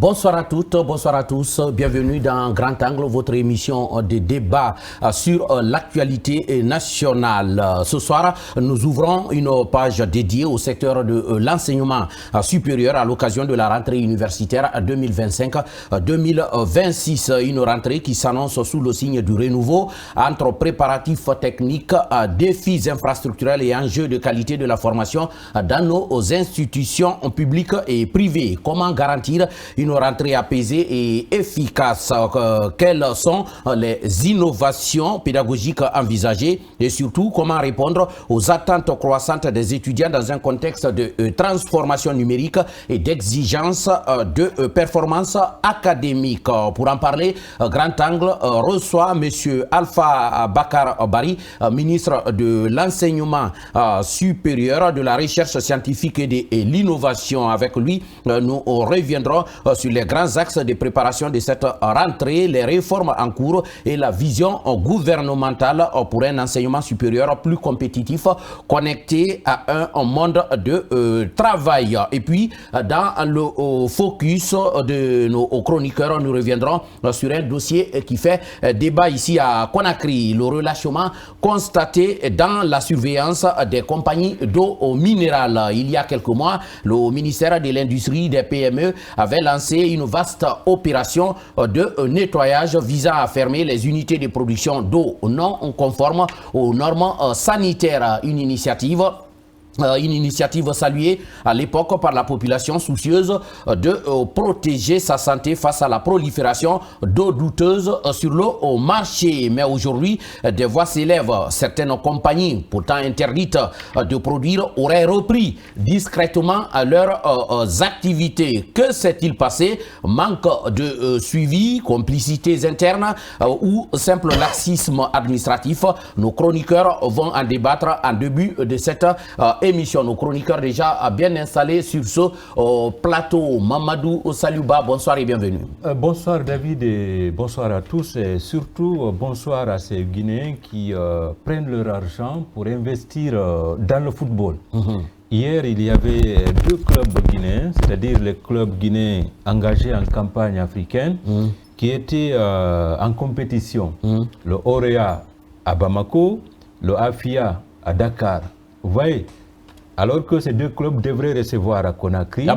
Bonsoir à toutes, bonsoir à tous. Bienvenue dans Grand Angle, votre émission de débat sur l'actualité nationale. Ce soir, nous ouvrons une page dédiée au secteur de l'enseignement supérieur à l'occasion de la rentrée universitaire 2025-2026. Une rentrée qui s'annonce sous le signe du renouveau entre préparatifs techniques, défis infrastructurels et enjeux de qualité de la formation dans nos institutions publiques et privées. Comment garantir une rentrée apaisée et efficace? Quelles sont les innovations pédagogiques envisagées et surtout comment répondre aux attentes croissantes des étudiants dans un contexte de transformation numérique et d'exigence de performance académique? Pour en parler, Grand Angle reçoit M. Alpha Bakar Bari, ministre de l'Enseignement supérieur, de la Recherche scientifique et de l'innovation. Avec lui, nous reviendrons sur les grands axes de préparation de cette rentrée, les réformes en cours et la vision gouvernementale pour un enseignement supérieur plus compétitif, connecté à un monde de travail. Et puis, dans le focus de nos chroniqueurs, nous reviendrons sur un dossier qui fait débat ici à Conakry, le relâchement constaté dans la surveillance des compagnies d'eau minérale. Il y a quelques mois, le ministère de l'Industrie des PME avait lancé une vaste opération de nettoyage visant à fermer les unités de production d'eau non conformes aux normes sanitaires. Une initiative saluée à l'époque par la population soucieuse de protéger sa santé face à la prolifération d'eau douteuse sur le marché. Mais aujourd'hui, des voix s'élèvent. Certaines compagnies, pourtant interdites de produire, auraient repris discrètement leurs activités. Que s'est-il passé? Manque de suivi, complicités internes ou simple laxisme administratif? Nos chroniqueurs vont en débattre en début de cette émission. Nos chroniqueurs déjà bien installés sur ce plateau. Mamadou Saliouba, bonsoir et bienvenue. Bonsoir David et bonsoir à tous et surtout bonsoir à ces Guinéens qui prennent leur argent pour investir dans le football. Hier, il y avait deux clubs guinéens, c'est-à-dire les clubs guinéens engagés en campagne africaine qui étaient en compétition. Le Orea à Bamako, le Afia à Dakar. Vous voyez, alors que ces deux clubs devraient recevoir à Conakry,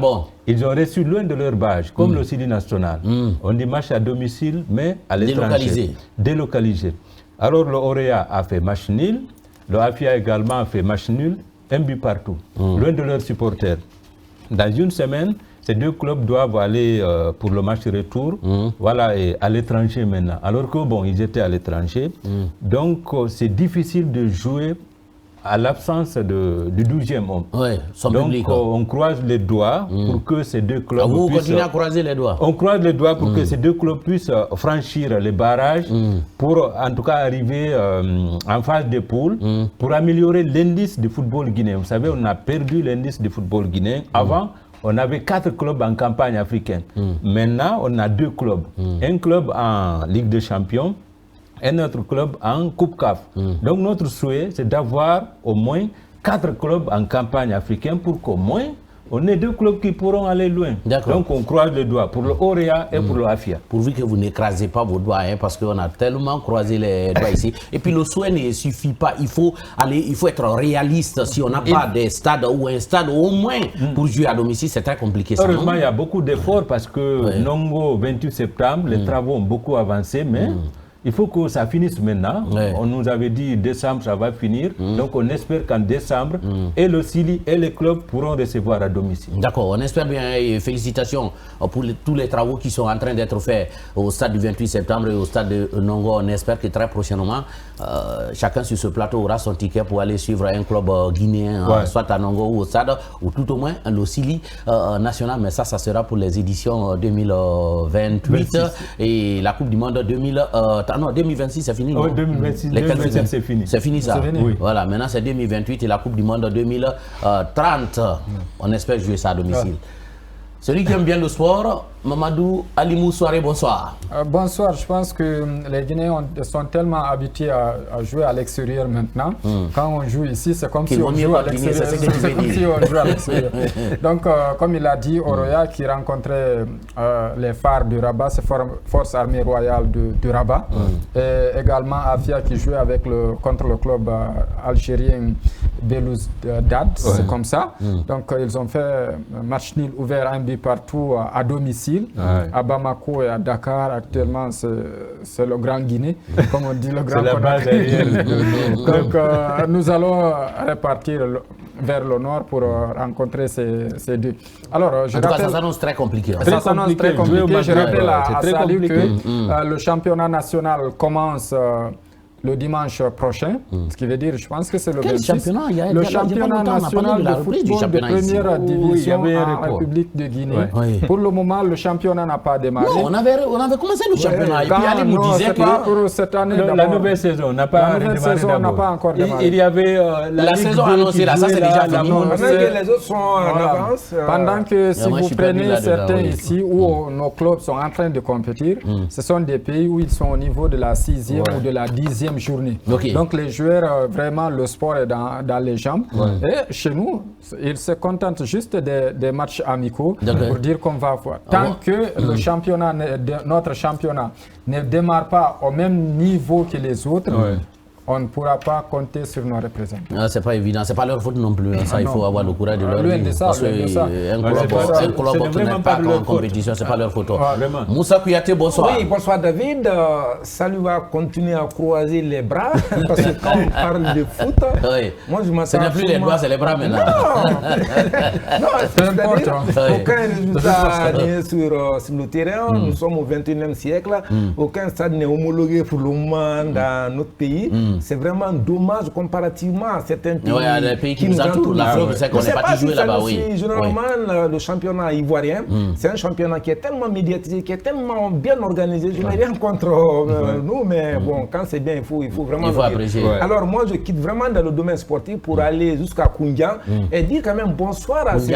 ils ont reçu loin de leur base, comme le Sili national. On dit match à domicile, mais à l'étranger. Délocalisé. Alors le Orea a fait match nul, le Afia également a fait match nul, un but partout, loin de leurs supporters. Dans une semaine, ces deux clubs doivent aller pour le match retour, voilà, et à l'étranger maintenant. Alors que bon, ils étaient à l'étranger, donc c'est difficile de jouer à l'absence du 12e homme. Donc on croise les doigts pour que ces deux clubs vous continuez à croiser les doigts? On croise les doigts pour que ces deux clubs puissent franchir les barrages pour en tout cas arriver en phase de poule pour améliorer l'indice du football guinéen. Vous savez, on a perdu l'indice du football guinéen. Avant, on avait 4 clubs en campagne africaine. Maintenant, on a 2 clubs. Un club en Ligue des Champions, un autre club en Coupe CAF. Donc notre souhait, c'est d'avoir au moins 4 clubs en campagne africaine pour qu'au moins on ait 2 clubs qui pourront aller loin. Donc on croise les doigts pour le Orea et pour le Afia. Pourvu que vous n'écrasez pas vos doigts, parce qu'on a tellement croisé les doigts ici. Et puis le souhait ne suffit pas, il faut être réaliste. Si on n'a pas des stades ou un stade au moins pour jouer à domicile, c'est très compliqué. Heureusement, il y a beaucoup d'efforts parce que Nongo, 28 septembre, les travaux ont beaucoup avancé, mais il faut que ça finisse maintenant. On nous avait dit décembre, ça va finir. Donc on espère qu'en décembre, et le Sili et les clubs pourront recevoir à domicile. D'accord, on espère bien et félicitations pour tous les travaux qui sont en train d'être faits au stade du 28 septembre et au stade de Nongo. On espère que très prochainement, chacun sur ce plateau aura son ticket pour aller suivre un club guinéen, soit à Nongo ou au stade, ou tout au moins le Sili national. Mais ça sera pour les éditions 2028 et la Coupe du Monde 2026, c'est fini. 2026, c'est fini. C'est fini ça. Voilà, maintenant c'est 2028 et la Coupe du Monde 2030. On espère jouer ça à domicile. Celui qui aime bien le sport, Mamadou Alimou Soirée, bonsoir. Bonsoir, je pense que les Guinéens sont tellement habitués à jouer à l'extérieur maintenant. Quand on joue ici, c'est comme si on joue à l'extérieur. Donc, comme il a dit, Oroya qui rencontrait les phares du Rabat, c'est Force Armée Royale de Rabat. Et également Afia qui jouait contre le club algérien Belouizdad, c'est comme ça. Donc, ils ont fait un match nul ouvert, un but partout à domicile. À Bamako et à Dakar, actuellement, c'est le Grand Guinée, comme on dit, le Grand Conakry. Donc, nous allons repartir vers le nord pour rencontrer ces deux. Alors, en tout cas, ça s'annonce très compliqué. Ça s'annonce très compliqué. Je rappelle à Salou que le championnat national commence le dimanche prochain, ce qui veut dire, je pense que c'est le 26. Championnat le championnat national de football de première division en République de Guinée. Pour le moment, le championnat n'a pas démarré. Non, on avait commencé le championnat. Et puis Ali nous disait que pour cette année, la nouvelle saison n'a pas encore démarré. Il y avait la saison annoncée là, ça c'est déjà fini. Les autres sont en avance. Pendant que si vous prenez certains ici où nos clubs sont en train de compétir, ce sont des pays où ils sont au niveau de la 6e ou de la 10e journée. Donc les joueurs, vraiment, le sport est dans les jambes. Et chez nous, ils se contentent juste des matchs amicaux pour dire qu'on va voir. Tant que le championnat, notre championnat ne démarre pas au même niveau que les autres, on ne pourra pas compter sur nos représentants. C'est pas évident, c'est pas leur faute non plus. Ça, il faut avoir le courage de leur dire. Parce qu'un club n'est pas en compétition, c'est pas leur faute. Moussa Kouyaté, bonsoir. Oui, bonsoir David. Salut va continuer à croiser les bras parce que quand on parle de foot, moi je m'attends. Ce n'est plus les doigts, c'est les bras maintenant. Non, c'est-à-dire aucun résultat n'est sur le terrain. Nous sommes au 21e siècle. Aucun stade n'est homologué pour le moment dans notre pays. C'est vraiment dommage comparativement à certains pays, qui nous entourent. La preuve, c'est qu'on n'est pas joué là-bas. Généralement, le championnat ivoirien, c'est un championnat qui est tellement médiatisé, qui est tellement bien organisé. Je n'ai rien contre nous, mais bon, quand c'est bien, il faut vraiment apprécier. Alors moi, je quitte vraiment dans le domaine sportif pour aller jusqu'à Koundian et dire quand même bonsoir à ces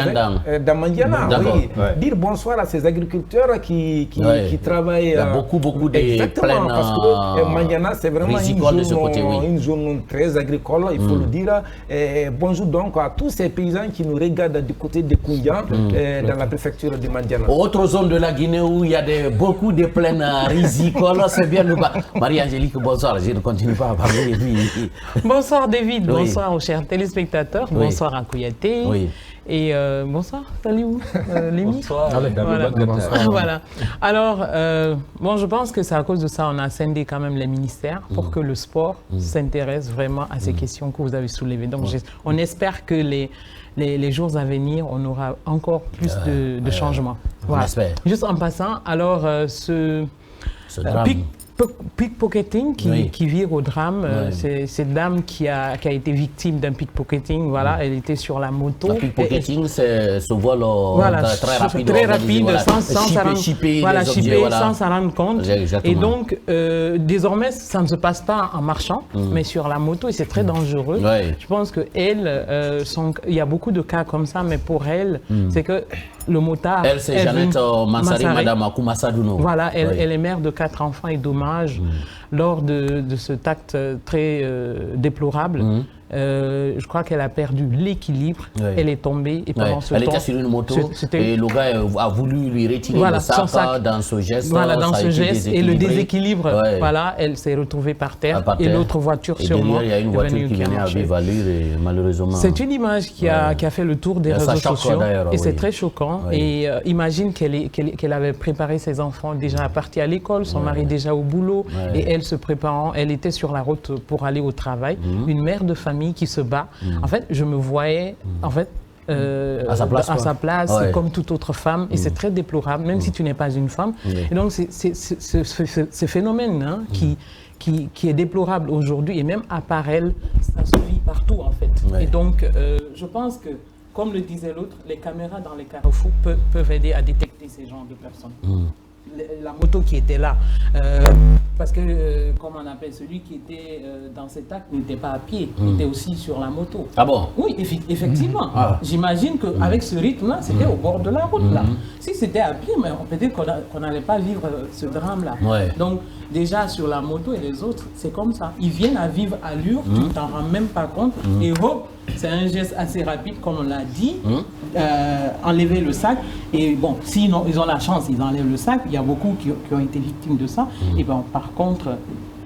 dire bonsoir à ces agriculteurs qui travaillent. Il y a beaucoup de plaines. Parce que Mandiana, c'est vraiment une zone très agricole, il faut le dire. Et bonjour donc à tous ces paysans qui nous regardent du côté de Koundian, dans la préfecture de Mandiana. Autre zone de la Guinée où il y a beaucoup de plaines rizicoles, c'est bien le bas. Marie-Angélique, bonsoir, je ne continue pas à parler. Bonsoir David, bonsoir aux chers téléspectateurs, bonsoir à Kouyaté. Et bonsoir, salut Lémi. Bonsoir, voilà. Alors, je pense que c'est à cause de ça qu'on a scindé quand même les ministères pour que le sport s'intéresse vraiment à ces questions que vous avez soulevées. Donc, on espère que les jours à venir, on aura encore plus de changements. Voilà. Juste en passant, alors, ce drame. Pickpocketing qui vire au drame, c'est cette dame qui a été victime d'un pickpocketing, voilà, elle était sur la moto. Le pickpocketing, c'est ce vol très rapide, sans s'en rendre compte. Et donc, désormais, ça ne se passe pas en marchant, mais sur la moto, et c'est très dangereux. Je pense qu'elle, il y a beaucoup de cas comme ça, mais pour elle, c'est que le motard... Elle, c'est Jeannette Mansari, Madame Akouma Sadouno. Voilà, elle est mère de 4 enfants et dommage lors de cet acte très déplorable. Je crois qu'elle a perdu l'équilibre, elle est tombée et pendant ce temps... Elle était sur une moto et le gars a voulu lui retirer le sac dans ce geste. Voilà, dans ce geste et le déséquilibre, voilà, elle s'est retrouvée par terre et l'autre voiture sur moi. Il y a une voiture qui venait à vive allure et malheureusement... C'est une image qui a fait le tour des réseaux sociaux et c'est très choquant. Et imagine qu'elle avait préparé ses enfants déjà à partir à l'école, son mari déjà au boulot et elle se préparant, elle était sur la route pour aller au travail. Une mère de famille qui se bat. En fait, je me voyais en fait à sa place comme toute autre femme et c'est très déplorable, même si tu n'es pas une femme. Et donc, ce phénomène qui est déplorable aujourd'hui et même à part elle, ça se vit partout en fait. Et donc, je pense que, comme le disait l'autre, les caméras dans les carrefours peuvent aider à détecter ces genres de personnes. La moto qui était là, parce que, comme on appelle, celui qui était dans cet acte n'était pas à pied, il était aussi sur la moto. Ah bon? Oui, effectivement. J'imagine qu'avec ce rythme-là, c'était au bord de la route. Là. Si c'était à pied, peut-être qu'on n'allait pas vivre ce drame-là. Ouais. Donc, déjà, sur la moto et les autres, c'est comme ça. Ils viennent à vive allure, tu t'en rends même pas compte. Et hop, c'est un geste assez rapide, comme on l'a dit, enlever le sac. Et bon, sinon, ils ont la chance, ils enlèvent le sac. Il y a beaucoup qui ont été victimes de ça. Et bon, par contre,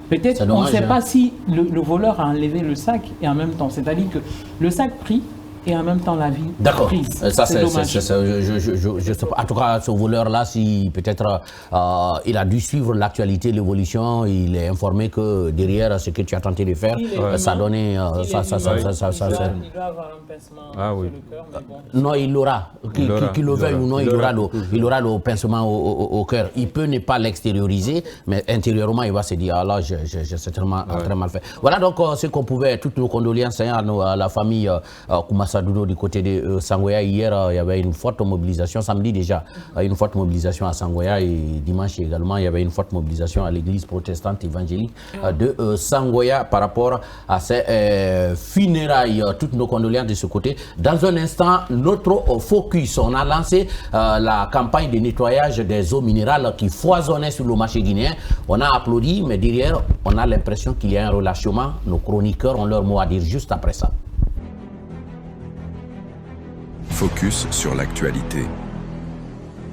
peut-être on ne sait pas si le voleur a enlevé le sac et en même temps, c'est-à-dire que le sac pris et en même temps la vie prise. Ça, c'est dommage. Je sais pas. En tout cas, ce voleur-là, si peut-être il a dû suivre l'actualité, l'évolution, il est informé que derrière ce que tu as tenté de faire, ça donnait... il doit avoir un pincement sur le cœur, mais bon. Non, il l'aura. Qu'il le veuille ou non, il aura le pincement au cœur. Il peut ne pas l'extérioriser, mais intérieurement, il va se dire, ah là, j'ai certainement très mal fait. Voilà donc ce qu'on pouvait, toutes nos condoléances à la famille Koumassa Doudou du côté de Sangoya. Hier, il y avait une forte mobilisation, samedi déjà, une forte mobilisation à Sangoya, et dimanche également, il y avait une forte mobilisation à l'église protestante évangélique de Sangoya par rapport à ces funérailles. Toutes nos condoléances de ce côté. Dans un instant, notre focus, on a lancé la campagne de nettoyage des eaux minérales qui foisonnaient sur le marché guinéen. On a applaudi, mais derrière, on a l'impression qu'il y a un relâchement. Nos chroniqueurs ont leur mot à dire juste après ça. Focus sur l'actualité.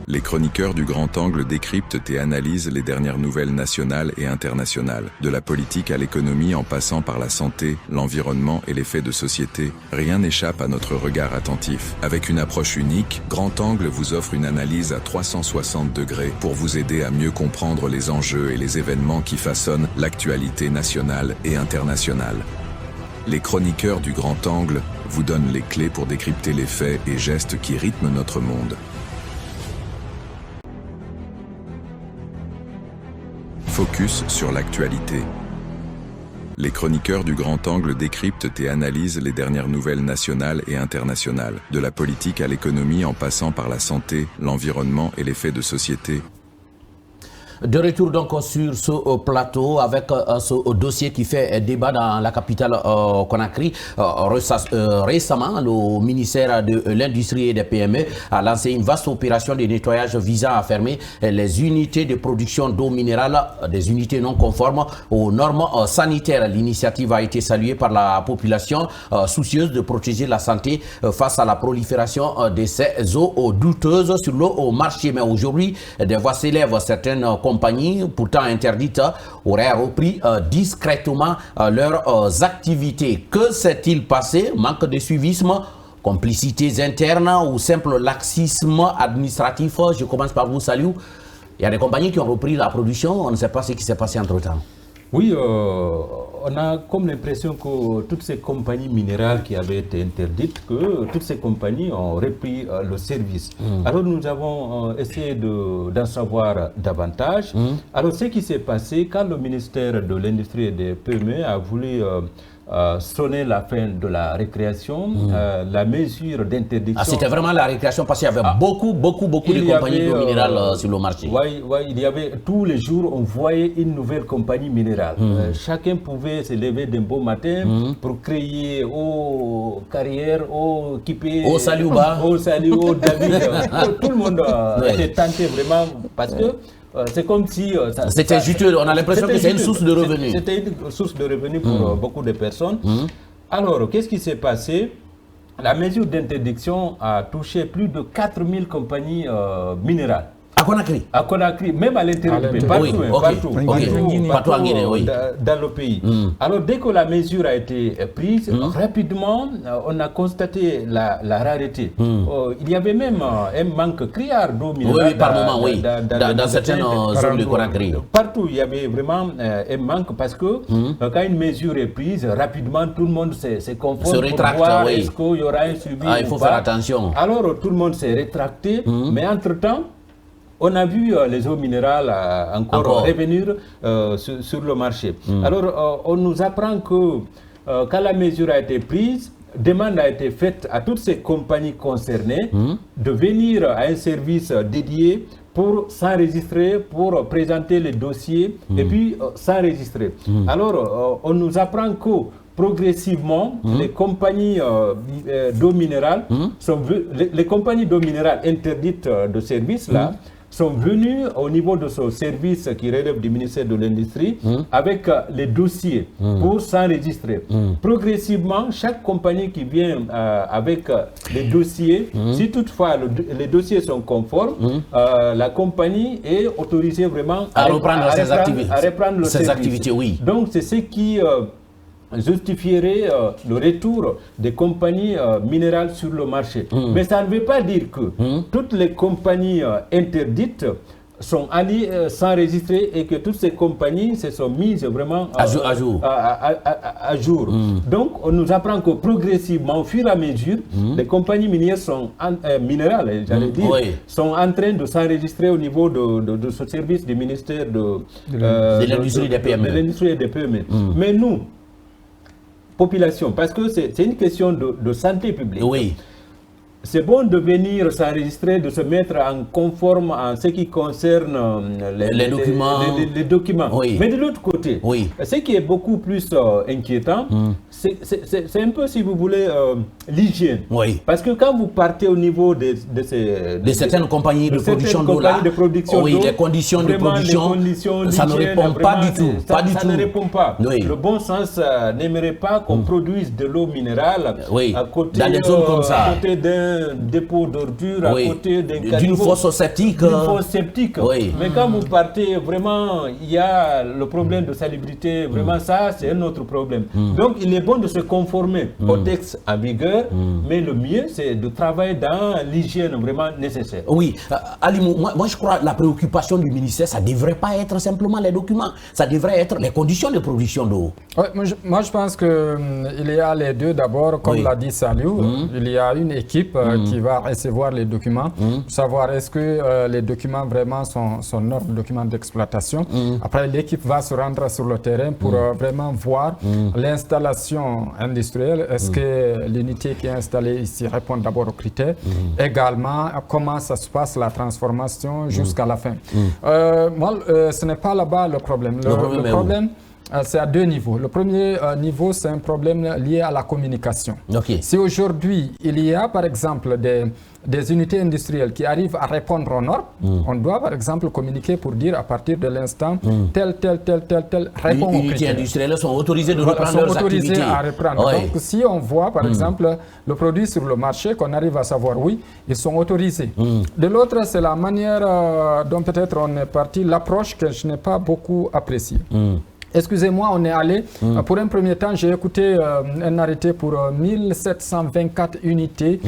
Les chroniqueurs du Grand Angle décryptent et analysent les dernières nouvelles nationales et internationales. De la politique à l'économie en passant par la santé, l'environnement et les faits de société, rien n'échappe à notre regard attentif. Avec une approche unique, Grand Angle vous offre une analyse à 360 degrés pour vous aider à mieux comprendre les enjeux et les événements qui façonnent l'actualité nationale et internationale. Les chroniqueurs du Grand Angle vous donnent les clés pour décrypter les faits et gestes qui rythment notre monde. Focus sur l'actualité. Les chroniqueurs du Grand Angle décryptent et analysent les dernières nouvelles nationales et internationales. De la politique à l'économie en passant par la santé, l'environnement et les faits de société. De retour donc sur ce plateau avec ce dossier qui fait débat dans la capitale Conakry. Récemment, le ministère de l'Industrie et des PME a lancé une vaste opération de nettoyage visant à fermer les unités de production d'eau minérale, des unités non conformes aux normes sanitaires. L'initiative a été saluée par la population soucieuse de protéger la santé face à la prolifération de ces eaux douteuses sur le marché. Mais aujourd'hui, des voix s'élèvent. Certaines compagnies, pourtant interdites, auraient repris discrètement leurs activités. Que s'est-il passé? Manque de suivisme, complicités internes ou simple laxisme administratif? Je commence par vous, Saliou. Il y a des compagnies qui ont repris la production, on ne sait pas ce qui s'est passé entre-temps. Oui, on a comme l'impression que toutes ces compagnies minérales qui avaient été interdites, que toutes ces compagnies ont repris le service. Alors nous avons essayé d'en savoir davantage. Alors ce qui s'est passé quand le ministère de l'Industrie et des PME a voulu sonner la fin de la récréation, la mesure d'interdiction... Ah, c'était vraiment la récréation parce qu'il y avait beaucoup de compagnies d'eau minérale sur le marché. Oui, il y avait tous les jours, on voyait une nouvelle compagnie minérale. Chacun pouvait se lever d'un beau matin pour crier au Carrière, au Kipé, au Saliouba, au Saliou, au David. Tout le monde était tenté vraiment parce que c'est comme si... c'était juteux, on a l'impression que c'est une source de revenus. C'était une source de revenus pour beaucoup de personnes. Alors, qu'est-ce qui s'est passé? La mesure d'interdiction a touché plus de 4000 compagnies minérales. À Conakry? À Conakry, même à l'intérieur du pays, partout en Guinée, dans le pays. Alors, dès que la mesure a été prise, rapidement, on a constaté la rareté. Il y y avait même un manque criard d'eau minérale. Oui, par moment, dans certaines zones de Conakry. Partout, il y avait vraiment un manque parce que quand une mesure est prise, rapidement, tout le monde se conforme se rétracte, pour voir est-ce qu'il y aura un suivi il faut faire attention. Alors, tout le monde s'est rétracté, mais entre-temps, on a vu les eaux minérales encore revenir sur le marché. Alors, on nous apprend que quand la mesure a été prise, demande a été faite à toutes ces compagnies concernées de venir à un service dédié pour s'enregistrer, pour présenter les dossiers et puis s'enregistrer. Alors, on nous apprend que progressivement, les compagnies d'eau minérale, les compagnies d'eau minérale interdites de service, là, sont venus au niveau de ce service qui relève du ministère de l'Industrie avec les dossiers pour s'enregistrer. Progressivement, chaque compagnie qui vient avec les dossiers, si toutefois les dossiers sont conformes, la compagnie est autorisée vraiment à reprendre ses activités. Oui. Donc c'est ce qui justifierait le retour des compagnies minérales sur le marché. Mais ça ne veut pas dire que toutes les compagnies interdites sont allées s'enregistrer et que toutes ces compagnies se sont mises vraiment à jour. Donc, on nous apprend que progressivement, au fur et à mesure, les compagnies minières minérales, j'allais dire, sont en train de s'enregistrer au niveau de ce service du ministère de l'Industrie et des PME. Mais nous, population, parce que c'est une question de santé publique. Oui. C'est bon de venir s'enregistrer, de se mettre en conforme en ce qui concerne les documents. Oui. Mais de l'autre côté, ce qui est beaucoup plus inquiétant, c'est un peu, si vous voulez, l'hygiène. Oui. Parce que quand vous partez au niveau de certaines compagnies de production d'eau, les conditions de production, ça ne répond pas du tout. Ça ne répond pas. Oui. Le bon sens n'aimerait pas qu'on produise de l'eau minérale à côté, dans des zones comme ça. À côté d'un dépôt d'ordures, à côté d'une fosse septique. Mais quand vous partez, vraiment, il y a le problème de salubrité. Vraiment, ça, c'est un autre problème. Donc, il est bon de se conformer au texte en vigueur, mais le mieux, c'est de travailler dans l'hygiène vraiment nécessaire. Oui, Alimou, moi, je crois que la préoccupation du ministère, ça ne devrait pas être simplement les documents, ça devrait être les conditions de production d'eau. Ouais, moi, je pense qu'il y a les deux. D'abord, comme l'a dit Saliou, il y a une équipe qui va recevoir les documents, pour savoir est-ce que les documents vraiment sont leurs documents d'exploitation. Après, l'équipe va se rendre sur le terrain pour vraiment voir l'installation industrielle. Est-ce que l'unité qui est installée ici répond d'abord aux critères? Également, comment ça se passe la transformation jusqu'à la fin. Moi, ce n'est pas là-bas le problème. Le problème, c'est à deux niveaux. Le premier niveau, c'est un problème lié à la communication. Si aujourd'hui, il y a par exemple des unités industrielles qui arrivent à répondre aux normes, on doit par exemple communiquer pour dire à partir de l'instant, tel répond aux critères. Les unités industrielles sont autorisées de reprendre leurs activités. À reprendre. Donc si on voit par exemple le produit sur le marché, qu'on arrive à savoir oui, ils sont autorisés. De l'autre, c'est la manière dont peut-être on est parti, l'approche que je n'ai pas beaucoup appréciée. Excusez-moi, on est allé, pour un premier temps, j'ai écouté un arrêté pour 1724 unités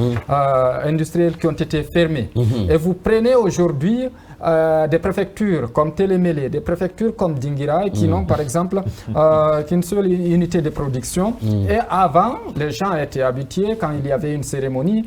industrielles qui ont été fermées. Et vous prenez aujourd'hui des préfectures comme Télémélé, des préfectures comme Dinguiraï qui n'ont par exemple qu'une seule unité de production. Et avant, les gens étaient habitués, quand il y avait une cérémonie,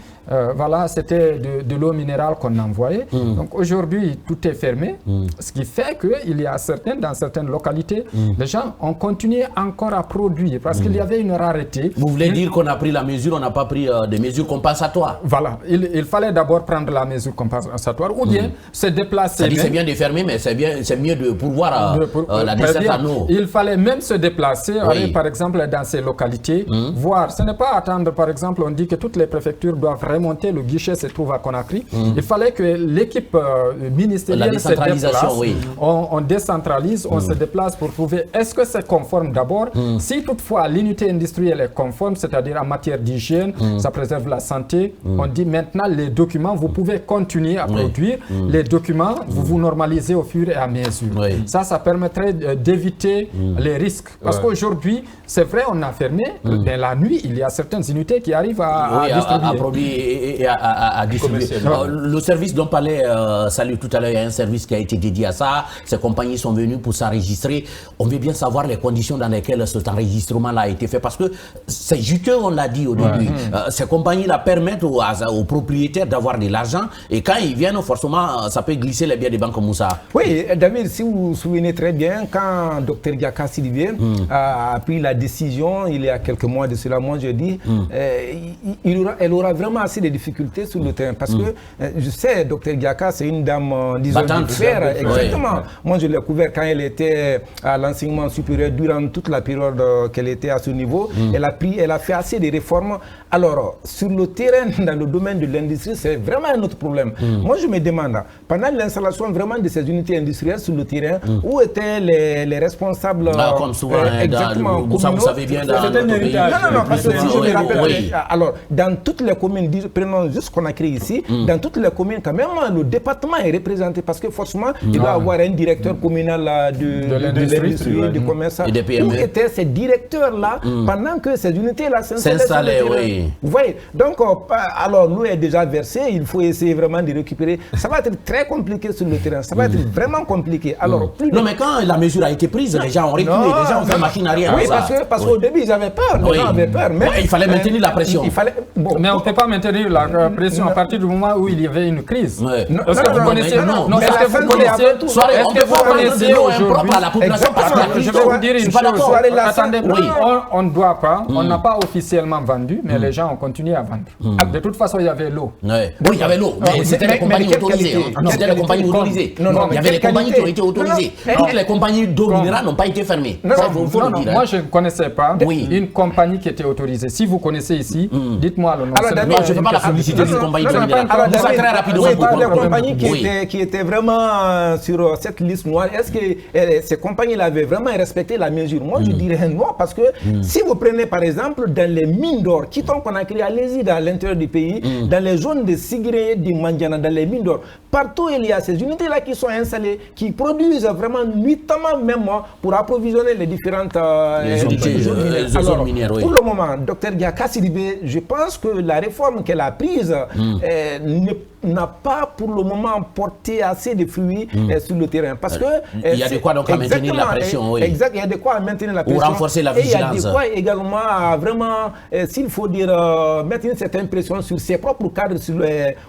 voilà, c'était de l'eau minérale qu'on envoyait. Donc aujourd'hui, tout est fermé, ce qui fait qu'il y a dans certaines localités, les gens ont continué encore à produire parce qu'il y avait une rareté. Vous voulez dire qu'on a pris la mesure, on n'a pas pris des mesures compensatoires? Voilà, il fallait d'abord prendre la mesure compensatoire ou bien se déplacer. C'est bien de fermer, mais c'est mieux de pourvoir la desserte en eau. Il fallait même se déplacer, aller par exemple dans ces localités, voir. Ce n'est pas attendre, par exemple, on dit que toutes les préfectures doivent remonter, le guichet se trouve à Conakry. Il fallait que l'équipe ministérielle se déplace. On décentralise, on se déplace pour trouver est-ce que c'est conforme d'abord. Si toutefois l'unité industrielle est conforme, c'est-à-dire en matière d'hygiène, ça préserve la santé, on dit maintenant les documents, vous pouvez continuer à produire les documents. Vous vous normalisez au fur et à mesure. Ça permettrait d'éviter les risques. Parce qu'aujourd'hui, c'est vrai, on a fermé, mais la nuit, il y a certaines unités qui arrivent à distribuer. À distribuer. Le service dont parlait Salut tout à l'heure, il y a un service qui a été dédié à ça. Ces compagnies sont venues pour s'enregistrer. On veut bien savoir les conditions dans lesquelles cet enregistrement-là a été fait. Parce que c'est juteux, on l'a dit au début. Ces compagnies-là permettent aux propriétaires d'avoir de l'argent. Et quand ils viennent, forcément, ça peut glisser investissez les biens des banques Moussa. Oui, David, si vous vous souvenez très bien, quand Dr Diaka Sidibé a pris la décision, il y a quelques mois de cela, moi je dis, elle aura vraiment assez de difficultés sur le terrain. Parce que je sais, Dr Diaka, c'est une dame, disons, de fer. Exactement. Ouais. Moi, je l'ai couvert quand elle était à l'enseignement supérieur, durant toute la période qu'elle était à ce niveau. Elle a fait assez de réformes. Alors, sur le terrain, dans le domaine de l'industrie, c'est vraiment un autre problème. Moi, je me demande, pendant l'installation vraiment de ces unités industrielles sur le terrain, où étaient les responsables comme souvent, exactement, vous savez bien dans notre pays. Non, parce que si je me rappelle, alors, dans toutes les communes, prenons juste ce qu'on a créé ici, dans toutes les communes, quand même, le département est représenté, parce que forcément, il va avoir un directeur communal de l'industrie, du commerce. Et des PME. Où étaient ces directeurs-là, pendant que ces unités-là s'installaient, oui. Vous voyez, donc, alors, l'eau est déjà versée, il faut essayer vraiment de récupérer. Ça va être très compliqué sur le terrain, ça va être vraiment compliqué. Alors, non, mais quand la mesure a été prise, les gens ont reculé, les gens ont fait machine arrière. Oui, parce qu'au début, ils avaient peur, les gens avaient peur. Mais il fallait maintenir la pression. Mais on ne peut pas maintenir la pression à partir du moment où il y avait une crise. Est-ce que vous connaissez... Est-ce que vous connaissez aujourd'hui... Je vais vous dire une chose. Attendez, on ne doit pas, on n'a pas officiellement vendu, mais les gens ont continué à vendre. De toute façon, il y avait l'eau. Oui, il y avait l'eau, mais c'était les compagnies autorisées. C'était les compagnies autorisées. Il y avait les compagnies qui ont été autorisées. Toutes les compagnies d'eau minérale n'ont pas été fermées. Moi, je ne connaissais pas une compagnie qui était autorisée. Si vous connaissez ici, dites-moi le nom. Non, je ne fais pas la publicité d'une compagnie d'eau minérale. Très rapidement. Les compagnies qui étaient vraiment sur cette liste noire, est-ce que ces compagnies-là avaient vraiment respecté la mesure? Moi, je dirais non, parce que si vous prenez par exemple dans les mines d'or, quittons qu'on a créé, allez-y dans l'intérieur du pays, dans les zones de Sigré, de Mandiana, dans les mines d'or, partout il y a ces unités-là qui sont installées, qui produisent vraiment nuitamment même pour approvisionner les différentes zones minières. Pour le moment, Dr Diaka Sidibé, je pense que la réforme qu'elle a prise n'a pas pour le moment porté assez de fruits sur le terrain. Parce que il y a de quoi donc à maintenir la pression. Exact, il y a de quoi à maintenir la pression. Pour renforcer la vigilance. Et il y a de quoi également à vraiment, s'il faut dire, mettre une certaine pression sur ses propres cadres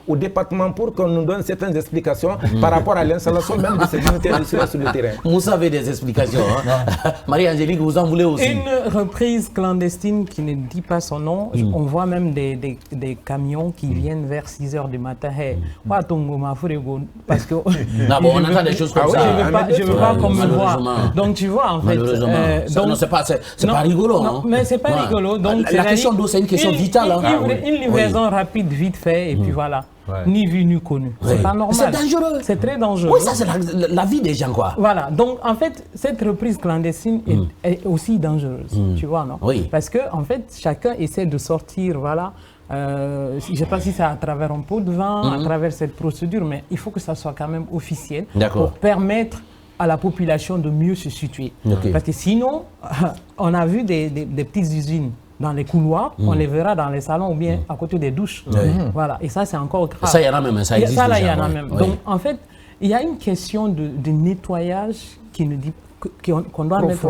au département pour qu'on nous donne certaines explications par rapport à l'installation même de ces unités industrielles sur le terrain. Vous avez des explications. Marie-Angélique, vous en voulez aussi? Une reprise clandestine qui ne dit pas son nom. On voit même des camions qui viennent vers 6 h du matin. Parce que on entend des choses comme ça. Je ne veux pas qu'on me voit. Donc tu vois en fait. Non, c'est pas rigolo. Non, mais c'est pas rigolo. Donc la question d'eau, c'est une question vitale. Une livraison rapide, vite fait, et puis voilà. Ni vu ni connu. C'est pas normal. C'est dangereux. C'est très dangereux. Oui, ça c'est la vie des gens, quoi. Voilà. Donc en fait, cette reprise clandestine est aussi dangereuse. Tu vois, non? Oui. Parce que en fait, chacun essaie de sortir, voilà. Je ne sais pas si c'est à travers un pot de vin, à travers cette procédure, mais il faut que ça soit quand même officiel pour permettre à la population de mieux se situer. Parce que sinon, on a vu des petites usines dans les couloirs, on les verra dans les salons ou bien à côté des douches. Voilà. Et ça, c'est encore grave. Ça, il y en a même, ça existe déjà. Ça, il y en a même. Donc, en fait, il y a une question de nettoyage qui nous dit qu'on doit mettre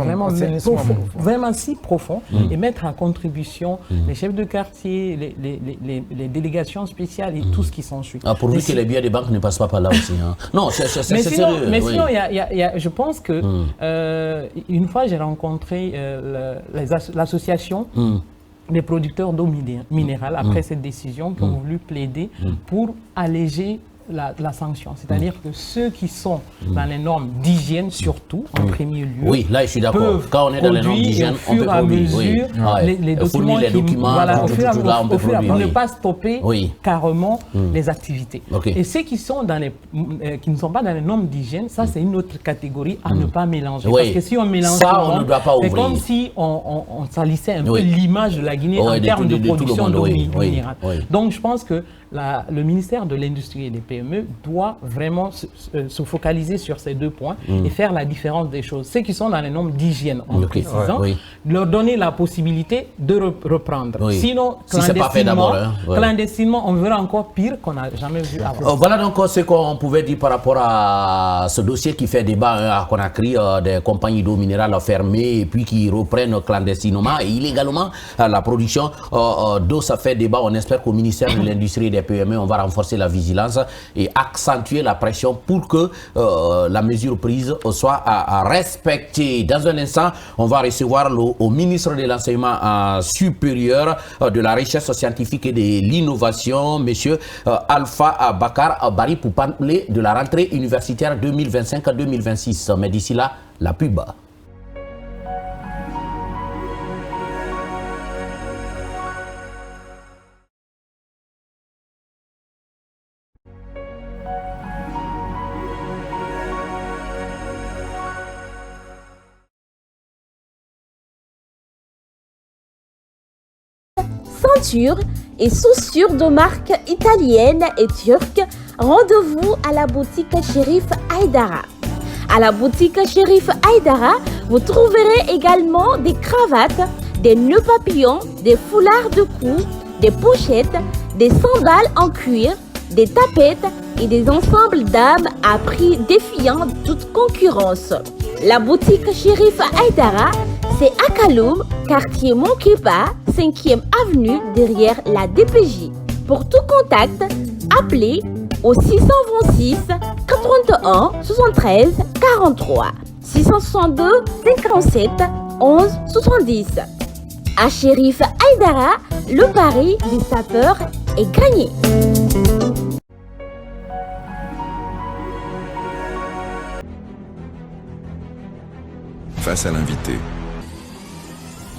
vraiment si profond et mettre en contribution les chefs de quartier, les délégations spéciales et tout ce qui s'ensuit. Pourvu que les billets des banques ne passent pas par là aussi. Non, c'est sérieux. Mais sinon, je pense que une fois, j'ai rencontré l'association des producteurs d'eau minérale après cette décision qui ont voulu plaider pour alléger la sanction. C'est-à-dire que ceux qui sont dans les normes d'hygiène, surtout, en premier lieu, oui, là je suis d'accord. Quand on est dans les normes d'hygiène, on peut produire les documents, pour ne pas stopper carrément les activités. Et ceux qui sont qui ne sont pas dans les normes d'hygiène, ça c'est une autre catégorie à ne pas mélanger. Parce que si on mélange c'est comme si on salissait un peu l'image de la Guinée en termes de production d'eau minérale. Donc je pense que le ministère de l'Industrie et des PME doit vraiment se focaliser sur ces deux points et faire la différence des choses. Ceux qui sont dans les normes d'hygiène, en précisant, leur donner la possibilité de reprendre. Sinon, clandestinement, on verra encore pire qu'on n'a jamais vu avant. Voilà donc ce qu'on pouvait dire par rapport à ce dossier qui fait débat à Conakry, des compagnies d'eau minérale fermées et puis qui reprennent clandestinement et illégalement la production d'eau. Ça fait débat. On espère qu'au ministère de l'Industrie et des les PME, on va renforcer la vigilance et accentuer la pression pour que la mesure prise soit respectée. Dans un instant, on va recevoir le ministre de l'Enseignement supérieur, de la Recherche scientifique et de l'Innovation, M. Alpha Bakar Bari, pour parler de la rentrée universitaire 2025-2026. Mais d'ici là, la pub. Ceinture et chaussures de marque italienne et turque, rendez-vous à la boutique Chérif Aïdara. À la boutique Chérif Aïdara, vous trouverez également des cravates, des nœuds papillons, des foulards de cou, des pochettes, des sandales en cuir, des tapettes et des ensembles dames à prix défiant toute concurrence. La boutique Chérif Aïdara, c'est à Kaloum, quartier Monképa, 5e avenue derrière la DPJ. Pour tout contact, appelez au 626 81 73 43 662 57 11 70. À Chérif Aïdara, le pari des sapeurs est gagné. Face à l'invité,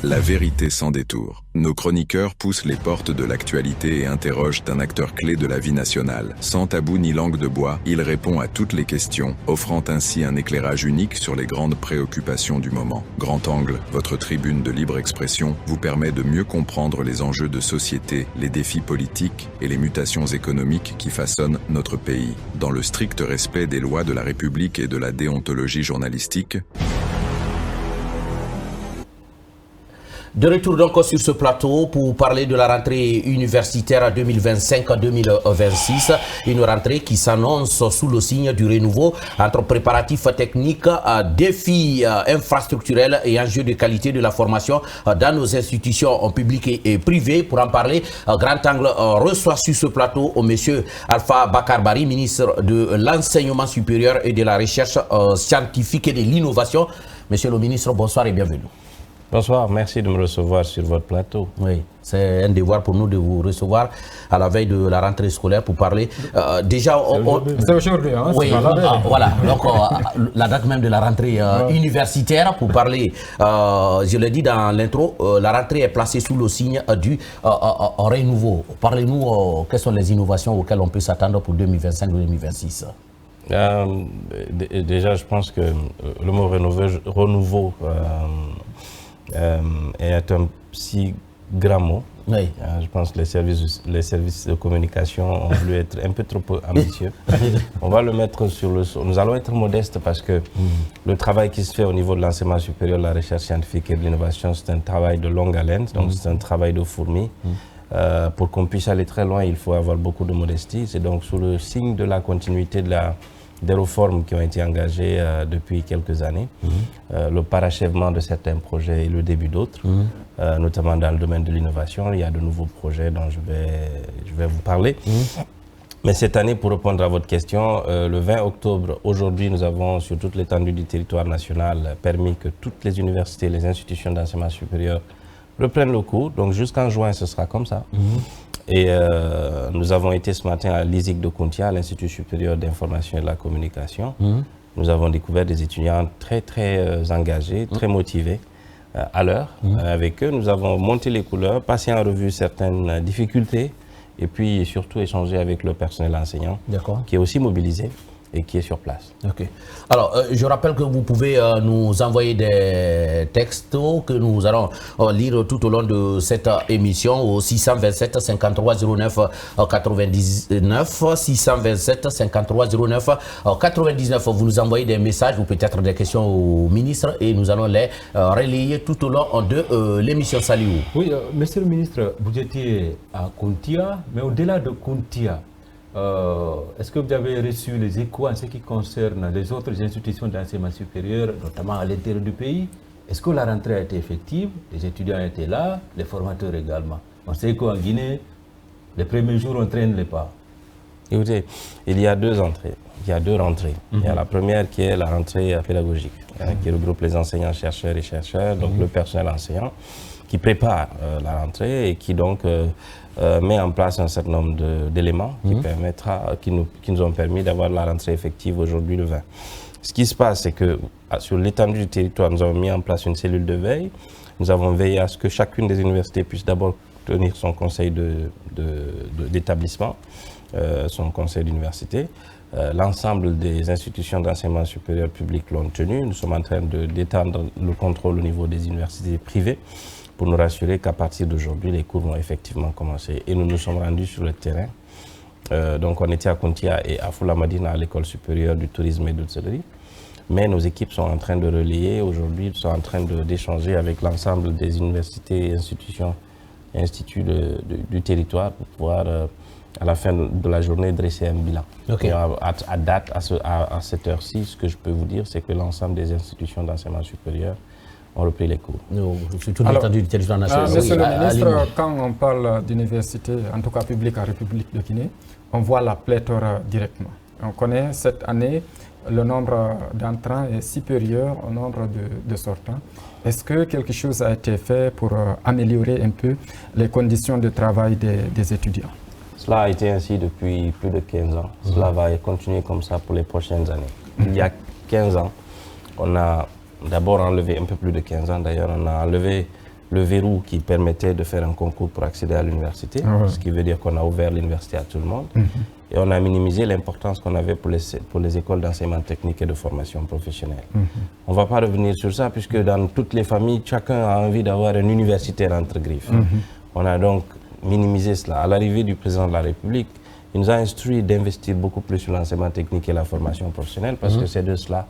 la vérité sans détour. Nos chroniqueurs poussent les portes de l'actualité et interrogent un acteur clé de la vie nationale. Sans tabou ni langue de bois, il répond à toutes les questions, offrant ainsi un éclairage unique sur les grandes préoccupations du moment. Grand Angle, votre tribune de libre expression, vous permet de mieux comprendre les enjeux de société, les défis politiques et les mutations économiques qui façonnent notre pays. Dans le strict respect des lois de la République et de la déontologie journalistique, de retour donc sur ce plateau pour parler de la rentrée universitaire 2025-2026, une rentrée qui s'annonce sous le signe du renouveau entre préparatifs techniques, défis infrastructurels et enjeux de qualité de la formation dans nos institutions publiques et privées. Pour en parler, Grand Angle reçoit sur ce au monsieur Alpha Bakar Bari, ministre de l'Enseignement supérieur et de la Recherche scientifique et de l'Innovation. Monsieur le ministre, bonsoir et bienvenue. Bonsoir, merci de me recevoir sur votre plateau. Oui, c'est un devoir pour nous de vous recevoir à la veille de la rentrée scolaire pour parler. Déjà, c'est aujourd'hui, hein, oui, voilà, donc la date même de la rentrée universitaire pour parler. Je l'ai dit dans l'intro, la rentrée est placée sous le signe du renouveau. Parlez-nous, quelles sont les innovations auxquelles on peut s'attendre pour 2025-2026 ? Déjà, je pense que le mot renouveau est un si grand mot. Oui. Je pense que les services de communication ont voulu être un peu trop ambitieux. On va le mettre sur le sol. Nous allons être modestes parce que le travail qui se fait au niveau de l'enseignement supérieur, de la recherche scientifique et de l'innovation, c'est un travail de longue haleine, donc c'est un travail de fourmi. Pour qu'on puisse aller très loin, il faut avoir beaucoup de modestie. C'est donc sous le signe de la continuité des réformes qui ont été engagées depuis quelques années, le parachèvement de certains projets et le début d'autres, notamment dans le domaine de l'innovation. Il y a de nouveaux projets dont je vais vous parler. Mais cette année, pour répondre à votre question, le 20 octobre, aujourd'hui, nous avons sur toute l'étendue du territoire national permis que toutes les universités, les institutions d'enseignement supérieur reprennent le cours. Donc jusqu'en juin, ce sera comme ça. Et nous avons été ce matin à l'ISIC de Kountia, l'Institut supérieur d'information et de la communication. Nous avons découvert des étudiants très engagés, très motivés à l'heure. Avec eux, nous avons monté les couleurs, passé en revue certaines difficultés et puis surtout échangé avec le personnel enseignant qui est aussi mobilisé et qui est sur place. Ok. Alors, je rappelle que vous pouvez nous envoyer des textos que nous allons lire tout au long de cette émission au 627 53 09 99, 627 53 09 99. Vous nous envoyez des messages ou peut-être des questions au ministre et nous allons les relayer tout au long de l'émission. Salut. Oui, monsieur le ministre, vous étiez à Kountia, mais au-delà de Kountia, est-ce que vous avez reçu les échos en ce qui concerne les autres institutions d'enseignement supérieur, notamment à l'intérieur du pays? Est-ce que la rentrée a été effective? Les étudiants étaient là, les formateurs également. On sait qu'en Guinée, Les premiers jours, on ne traîne pas. Écoutez, il y a deux entrées. Il y a deux rentrées. Il y a la première qui est la rentrée pédagogique, qui regroupe les enseignants, chercheurs et chercheurs, donc le personnel enseignant, qui prépare la rentrée et qui donc met en place un certain nombre d'éléments qui nous ont permis d'avoir la rentrée effective aujourd'hui le 20. Ce qui se passe, c'est que sur l'étendue du territoire, nous avons mis en place une cellule de veille. Nous avons veillé à ce que chacune des universités puisse d'abord tenir son conseil d'établissement, son conseil d'université. L'ensemble des institutions d'enseignement supérieur public l'ont tenu. Nous sommes en train d'étendre le contrôle au niveau des universités privées pour nous rassurer qu'à partir d'aujourd'hui, les cours vont effectivement commencer. Et nous nous sommes rendus sur le terrain. Donc on était à Kontia et à Foulamadine à l'école supérieure du tourisme et de l'hôtellerie. Mais nos équipes sont en train de relayer aujourd'hui, sont en train d'échanger avec l'ensemble des universités et institutions et instituts du territoire pour pouvoir, à la fin de la journée, dresser un bilan. Okay. Et à date, à cette heure-ci, ce que je peux vous dire, c'est que l'ensemble des institutions d'enseignement supérieur ont repris les cours. Sur toute l'étendue du territoire national. Monsieur le ministre, quand on parle d'université, en tout cas publique en République de Guinée, on voit la pléthore directement. On connaît cette année, le nombre d'entrants est supérieur au nombre de sortants. Est-ce que quelque chose a été fait pour améliorer un peu les conditions de travail des étudiants? Cela a été ainsi depuis plus de 15 ans. Cela va continuer comme ça pour les prochaines années. Il y a 15 ans, on a d'abord enlevé, un peu plus de 15 ans d'ailleurs, on a enlevé le verrou qui permettait de faire un concours pour accéder à l'université, ce qui veut dire qu'on a ouvert l'université à tout le monde. Et on a minimisé l'importance qu'on avait pour les écoles d'enseignement technique et de formation professionnelle. On ne va pas revenir sur ça puisque dans toutes les familles, chacun a envie d'avoir un universitaire entre griffes. On a donc minimisé cela. À l'arrivée du président de la République, il nous a instruit d'investir beaucoup plus sur l'enseignement technique et la formation professionnelle parce que c'est de cela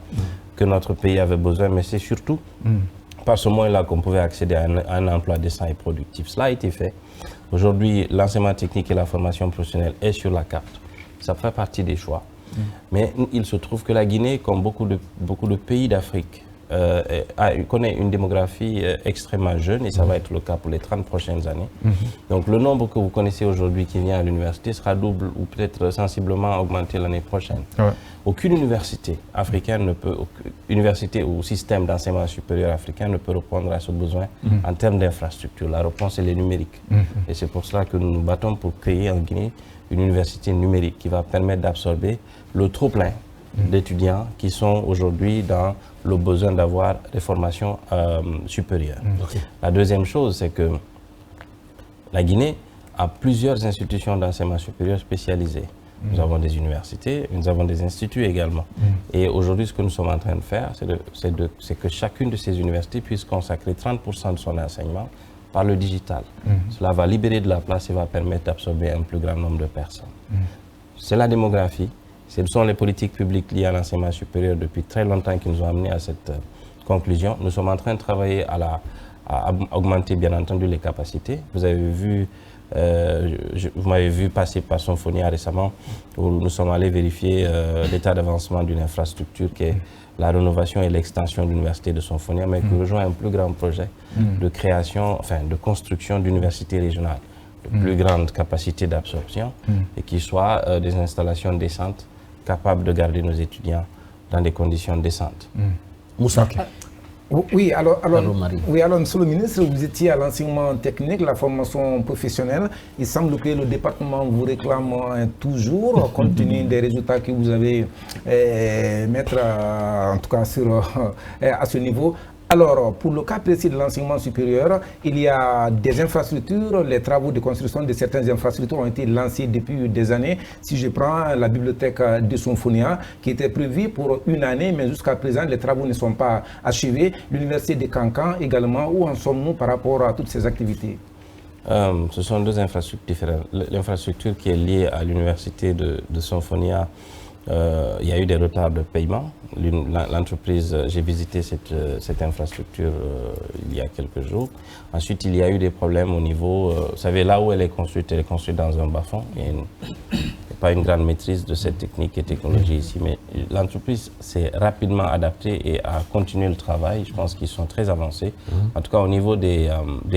que notre pays avait besoin, mais c'est surtout par ce moyen-là qu'on pouvait accéder à un emploi décent et productif. Cela a été fait. Aujourd'hui, l'enseignement technique et la formation professionnelle est sur la carte. Ça fait partie des choix. Mais il se trouve que la Guinée, comme beaucoup de pays d'Afrique, connaît une démographie extrêmement jeune et ça va être le cas pour les 30 prochaines années. Donc le nombre que vous connaissez aujourd'hui qui vient à l'université sera double ou peut-être sensiblement augmenté l'année prochaine. Aucune université africaine université ou système d'enseignement supérieur africain ne peut répondre à ce besoin en termes d'infrastructure. La réponse, elle est numérique. Et c'est pour cela que nous nous battons pour créer en Guinée une université numérique qui va permettre d'absorber le trop-plein d'étudiants qui sont aujourd'hui dans le besoin d'avoir des formations supérieures. La deuxième chose, c'est que la Guinée a plusieurs institutions d'enseignement supérieur spécialisées. Nous avons des universités, nous avons des instituts également. Et aujourd'hui, ce que nous sommes en train de faire, c'est que chacune de ces universités puisse consacrer 30% de son enseignement par le digital. Cela va libérer de la place et va permettre d'absorber un plus grand nombre de personnes. C'est la démographie. Ce sont les politiques publiques liées à l'enseignement supérieur depuis très longtemps qui nous ont amenés à cette conclusion. Nous sommes en train de travailler à augmenter bien entendu les capacités. Vous avez vu, vous m'avez vu passer par Symphonia récemment où nous sommes allés vérifier l'état d'avancement d'une infrastructure qui est la rénovation et l'extension de l'université de Symphonia, mais qui rejoint un plus grand projet de création, enfin de construction d'universités régionales de plus grande capacité d'absorption et qui soient des installations décentes capables de garder nos étudiants dans des conditions décentes. Moussa. Oui, alors, monsieur le ministre, vous étiez à l'enseignement technique, la formation professionnelle. Il semble que le département vous réclame toujours, compte tenu des résultats que vous avez mettre en tout cas à ce niveau. Alors, pour le cas précis de l'enseignement supérieur, il y a des infrastructures, les travaux de construction de certaines infrastructures ont été lancés depuis des années. Si je prends la bibliothèque de Symphonia, qui était prévue pour une année, mais jusqu'à présent, les travaux ne sont pas achevés. L'université de Kankan également, où en sommes-nous par rapport à toutes ces activités? Ce sont deux infrastructures différentes. L'infrastructure qui est liée à l'université de Symphonia, il y a eu des retards de paiement. L'entreprise, j'ai visité cette infrastructure il y a quelques jours. Ensuite, il y a eu des problèmes au niveau, vous savez, là où elle est construite dans un bas-fond. Il n'y a pas une grande maîtrise de cette technique et technologie ici, mais l'entreprise s'est rapidement adaptée et a continué le travail. Je pense qu'ils sont très avancés. En tout cas, au niveau des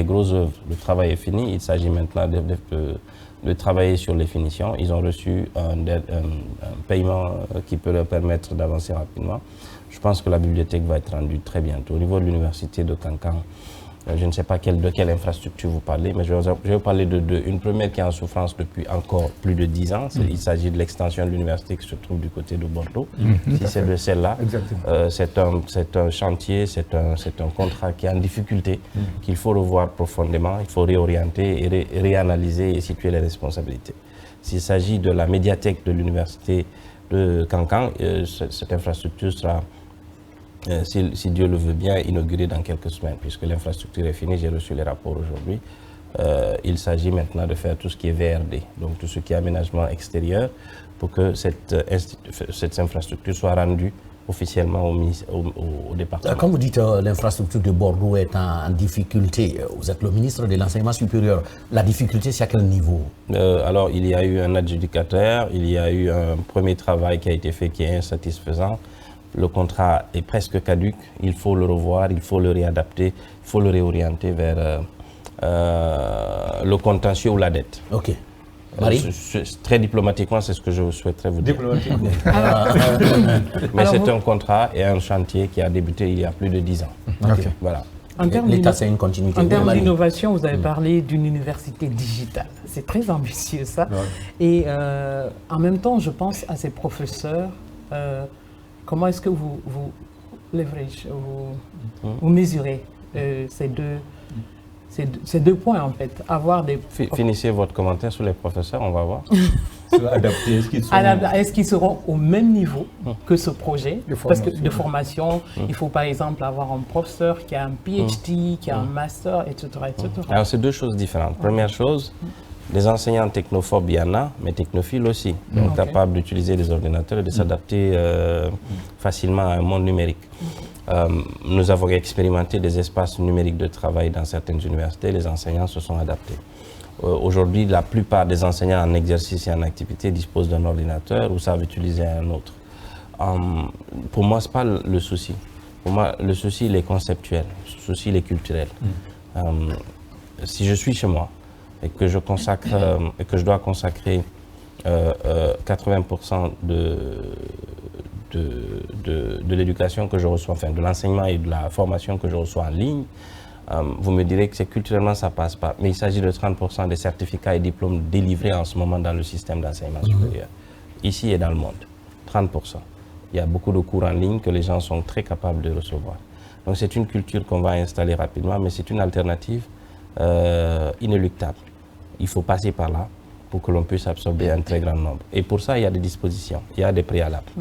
grosses œuvres, le travail est fini. Il s'agit maintenant de travailler sur les finitions. Ils ont reçu un paiement qui peut leur permettre d'avancer rapidement. Je pense que la bibliothèque va être rendue très bientôt. Au niveau de l'université de Kankan, je ne sais pas de quelle infrastructure vous parlez, mais je vais vous parler une première qui est en souffrance depuis encore plus de 10 ans. Il s'agit de l'extension de l'université qui se trouve du côté de Bordeaux. Si c'est de celle-là, c'est un chantier, c'est un contrat qui est en difficulté, qu'il faut revoir profondément, il faut réorienter et réanalyser et situer les responsabilités. S'il s'agit de la médiathèque de l'université de Kankan, cette infrastructure sera, si Dieu le veut bien, inaugurée dans quelques semaines, puisque l'infrastructure est finie. J'ai reçu les rapports aujourd'hui. Il s'agit maintenant de faire tout ce qui est VRD, donc tout ce qui est aménagement extérieur, pour que cette infrastructure soit rendue officiellement au département. Quand vous dites l'infrastructure de Bordeaux est en difficulté, vous êtes le ministre de l'Enseignement supérieur. La difficulté, c'est à quel niveau? Alors, il y a eu un adjudicateur, il y a eu un premier travail qui a été fait qui est insatisfaisant. Le contrat est presque caduc, il faut le revoir, il faut le réadapter, il faut le réorienter vers le contentieux ou la dette. Ok. Marie? Très diplomatiquement, c'est ce que je souhaiterais vous dire. Diplomatiquement. Mais c'est un contrat et un chantier qui a débuté il y a plus de 10 ans. Okay. Voilà. L'État, c'est une continuité. En termes d'innovation, vous avez parlé d'une université digitale. C'est très ambitieux, ça. Ouais. Et en même temps, je pense à ces professeurs. Comment est-ce que vous leverage, vous mesurez ces deux points, en fait? Avoir des... Finissez votre commentaire sur les professeurs, on va voir. Adapter, est-ce qu'ils seront au même niveau que ce projet de formation? Il faut par exemple avoir un professeur qui a un PhD, qui a un master, etc. etc. Alors c'est deux choses différentes. Première chose, les enseignants technophobes, il y en a, mais technophiles aussi, donc capables d'utiliser les ordinateurs et de s'adapter facilement à un monde numérique. Nous avons expérimenté des espaces numériques de travail dans certaines universités, les enseignants se sont adaptés. Aujourd'hui, la plupart des enseignants en exercice et en activité disposent d'un ordinateur ou savent utiliser un autre. Pour moi, ce n'est pas le souci. Pour moi, le souci, il est conceptuel, le souci, il est culturel. Si je suis chez moi, et que je dois consacrer 80% de l'éducation que je reçois, enfin de l'enseignement et de la formation que je reçois en ligne, vous me direz que culturellement ça passe pas. Mais il s'agit de 30% des certificats et diplômes délivrés en ce moment dans le système d'enseignement supérieur, ici et dans le monde. 30%. Il y a beaucoup de cours en ligne que les gens sont très capables de recevoir. Donc c'est une culture qu'on va installer rapidement, mais c'est une alternative inéluctable. Il faut passer par là pour que l'on puisse absorber un très grand nombre. Et pour ça, il y a des dispositions, il y a des préalables.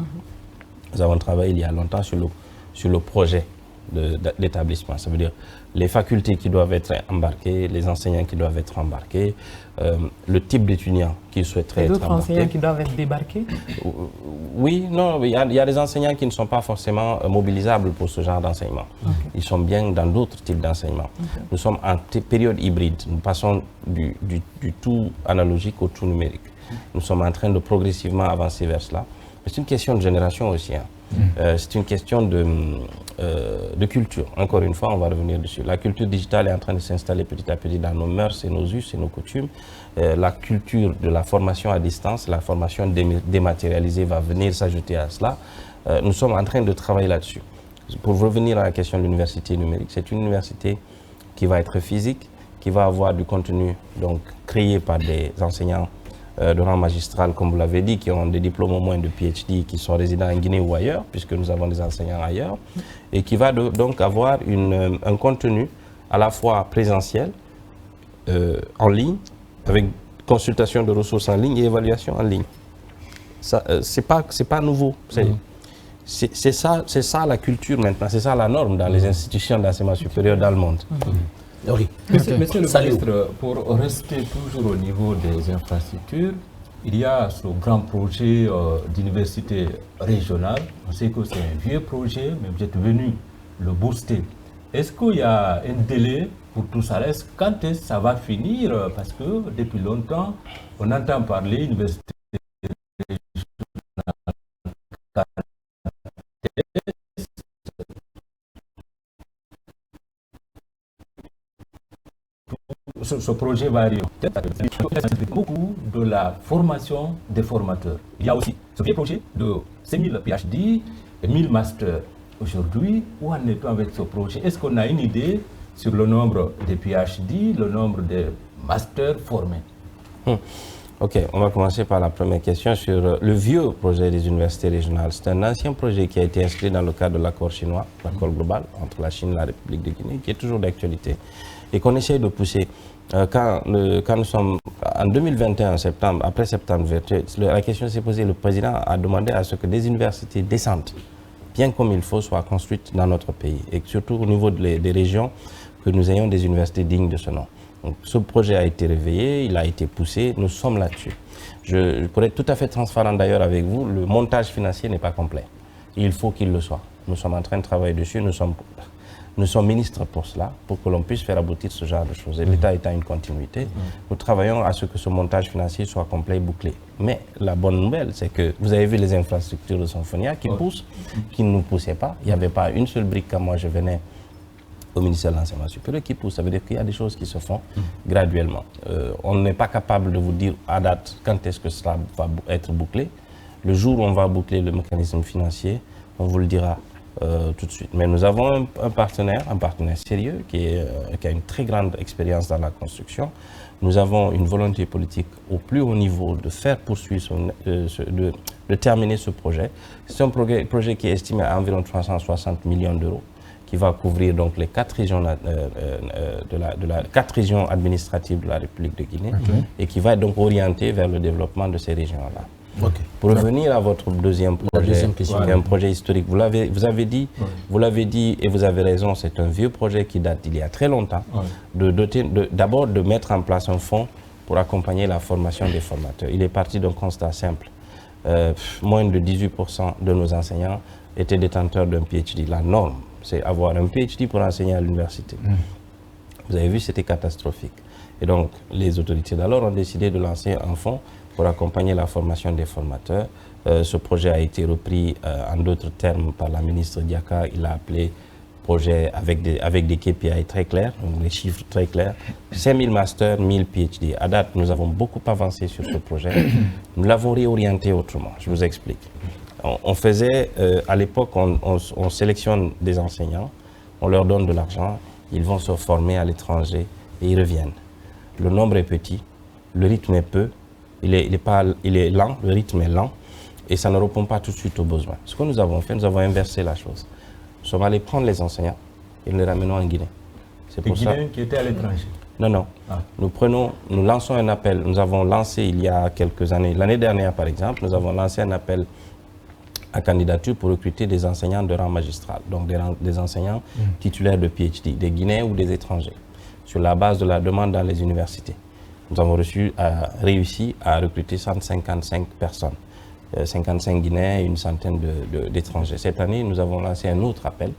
Nous avons travaillé il y a longtemps sur le projet de l'établissement. Ça veut dire les facultés qui doivent être embarquées, les enseignants qui doivent être embarqués, le type d'étudiants qui souhaiteraient être embarqués. D'autres enseignants qui doivent être débarqués? Oui, non, il y a des enseignants qui ne sont pas forcément mobilisables pour ce genre d'enseignement. Ils sont bien dans d'autres types d'enseignement. Nous sommes en période hybride. Nous passons du tout analogique au tout numérique. Nous sommes en train de progressivement avancer vers cela. C'est une question de génération aussi. C'est une question de culture. Encore une fois, on va revenir dessus. La culture digitale est en train de s'installer petit à petit dans nos mœurs et nos us et nos coutumes. La culture de la formation à distance, la formation dématérialisée va venir s'ajouter à cela. Nous sommes en train de travailler là-dessus. Pour revenir à la question de l'université numérique, c'est une université qui va être physique, qui va avoir du contenu donc, créé par des enseignants de rang magistral, comme vous l'avez dit, qui ont des diplômes au moins de PhD, qui sont résidents en Guinée ou ailleurs, puisque nous avons des enseignants ailleurs, et qui va donc avoir un contenu à la fois présentiel, en ligne, avec consultation de ressources en ligne et évaluation en ligne. C'est pas nouveau. C'est ça la culture maintenant, c'est ça la norme dans les institutions d'enseignement supérieur dans le monde. Oui. Monsieur le ministre, pour rester toujours au niveau des infrastructures, il y a ce grand projet d'université régionale. On sait que c'est un vieux projet, mais vous êtes venu le booster. Est-ce qu'il y a un délai pour tout ça? Quand est-ce que ça va finir? Parce que depuis longtemps, on entend parler d'université régionale. ce projet va arriver. Beaucoup de la formation des formateurs. Il y a aussi ce projet de 5000 PhD et 1000 masters. Aujourd'hui, où en est-on avec ce projet? Est-ce qu'on a une idée sur le nombre de PhD, le nombre de masters formés? Ok, on va commencer par la première question sur le vieux projet des universités régionales. C'est un ancien projet qui a été inscrit dans le cadre de l'accord chinois, l'accord global entre la Chine et la République de Guinée, qui est toujours d'actualité et qu'on essaye de pousser. Quand nous sommes en 2021, septembre, après septembre, la question s'est posée, le président a demandé à ce que des universités décentes, bien comme il faut, soient construites dans notre pays et surtout au niveau des régions, que nous ayons des universités dignes de ce nom. Donc, ce projet a été réveillé, il a été poussé, nous sommes là-dessus. Pour être tout à fait transparent d'ailleurs avec vous, le montage financier n'est pas complet. Il faut qu'il le soit. Nous sommes en train de travailler dessus, nous sommes ministres pour cela, pour que l'on puisse faire aboutir ce genre de choses. Et l'État étant une continuité, nous travaillons à ce que ce montage financier soit complet et bouclé. Mais la bonne nouvelle, c'est que vous avez vu les infrastructures de Symphonia qui poussent, qui ne nous poussaient pas. Il n'y avait pas une seule brique quand moi je venais au ministère de l'Enseignement supérieur qui pousse. Ça veut dire qu'il y a des choses qui se font graduellement. On n'est pas capable de vous dire à date quand est-ce que cela va être bouclé. Le jour où on va boucler le mécanisme financier, on vous le dira tout de suite. Mais nous avons un partenaire sérieux qui a une très grande expérience dans la construction. Nous avons une volonté politique au plus haut niveau de faire poursuivre, de terminer ce projet. C'est un projet qui est estimé à environ 360 millions d'euros, qui va couvrir donc les 4 régions, quatre régions administratives de la République de Guinée et qui va être donc orienté vers le développement de ces régions-là. Pour revenir à votre deuxième projet, qui est un projet historique, vous l'avez dit et vous avez raison, c'est un vieux projet qui date d'il y a très longtemps, d'abord de mettre en place un fonds pour accompagner la formation des formateurs. Il est parti d'un constat simple. Moins de 18% de nos enseignants étaient détenteurs d'un PhD. La norme, c'est avoir un PhD pour enseigner à l'université. Vous avez vu, c'était catastrophique. Et donc, les autorités d'alors ont décidé de lancer un fonds pour accompagner la formation des formateurs. Ce projet a été repris en d'autres termes par la ministre Diaka. Il l'a appelé projet avec des KPI très clairs, donc des chiffres très clairs. 5000 masters, 1000 PhD. À date, nous avons beaucoup avancé sur ce projet. Nous l'avons réorienté autrement. Je vous explique. On faisait, à l'époque, on sélectionne des enseignants, on leur donne de l'argent, ils vont se former à l'étranger et ils reviennent. Le nombre est petit, le rythme est peu, il est lent, le rythme est lent et ça ne répond pas tout de suite aux besoins. Ce que nous avons fait, nous avons inversé la chose. Nous sommes allés prendre les enseignants et nous les ramenons en Guinée. C'est pour ça. Guinéens qui étaient à l'étranger? Non. Nous lançons un appel. Nous avons lancé il y a quelques années, l'année dernière par exemple, nous avons lancé un appel à candidature pour recruter des enseignants de rang magistral, donc des enseignants titulaires de PhD, des Guinéens ou des étrangers, sur la base de la demande dans les universités. Nous avons réussi à recruter 155 personnes, 55 Guinéens et une centaine d'étrangers. Cette année, nous avons lancé un autre appel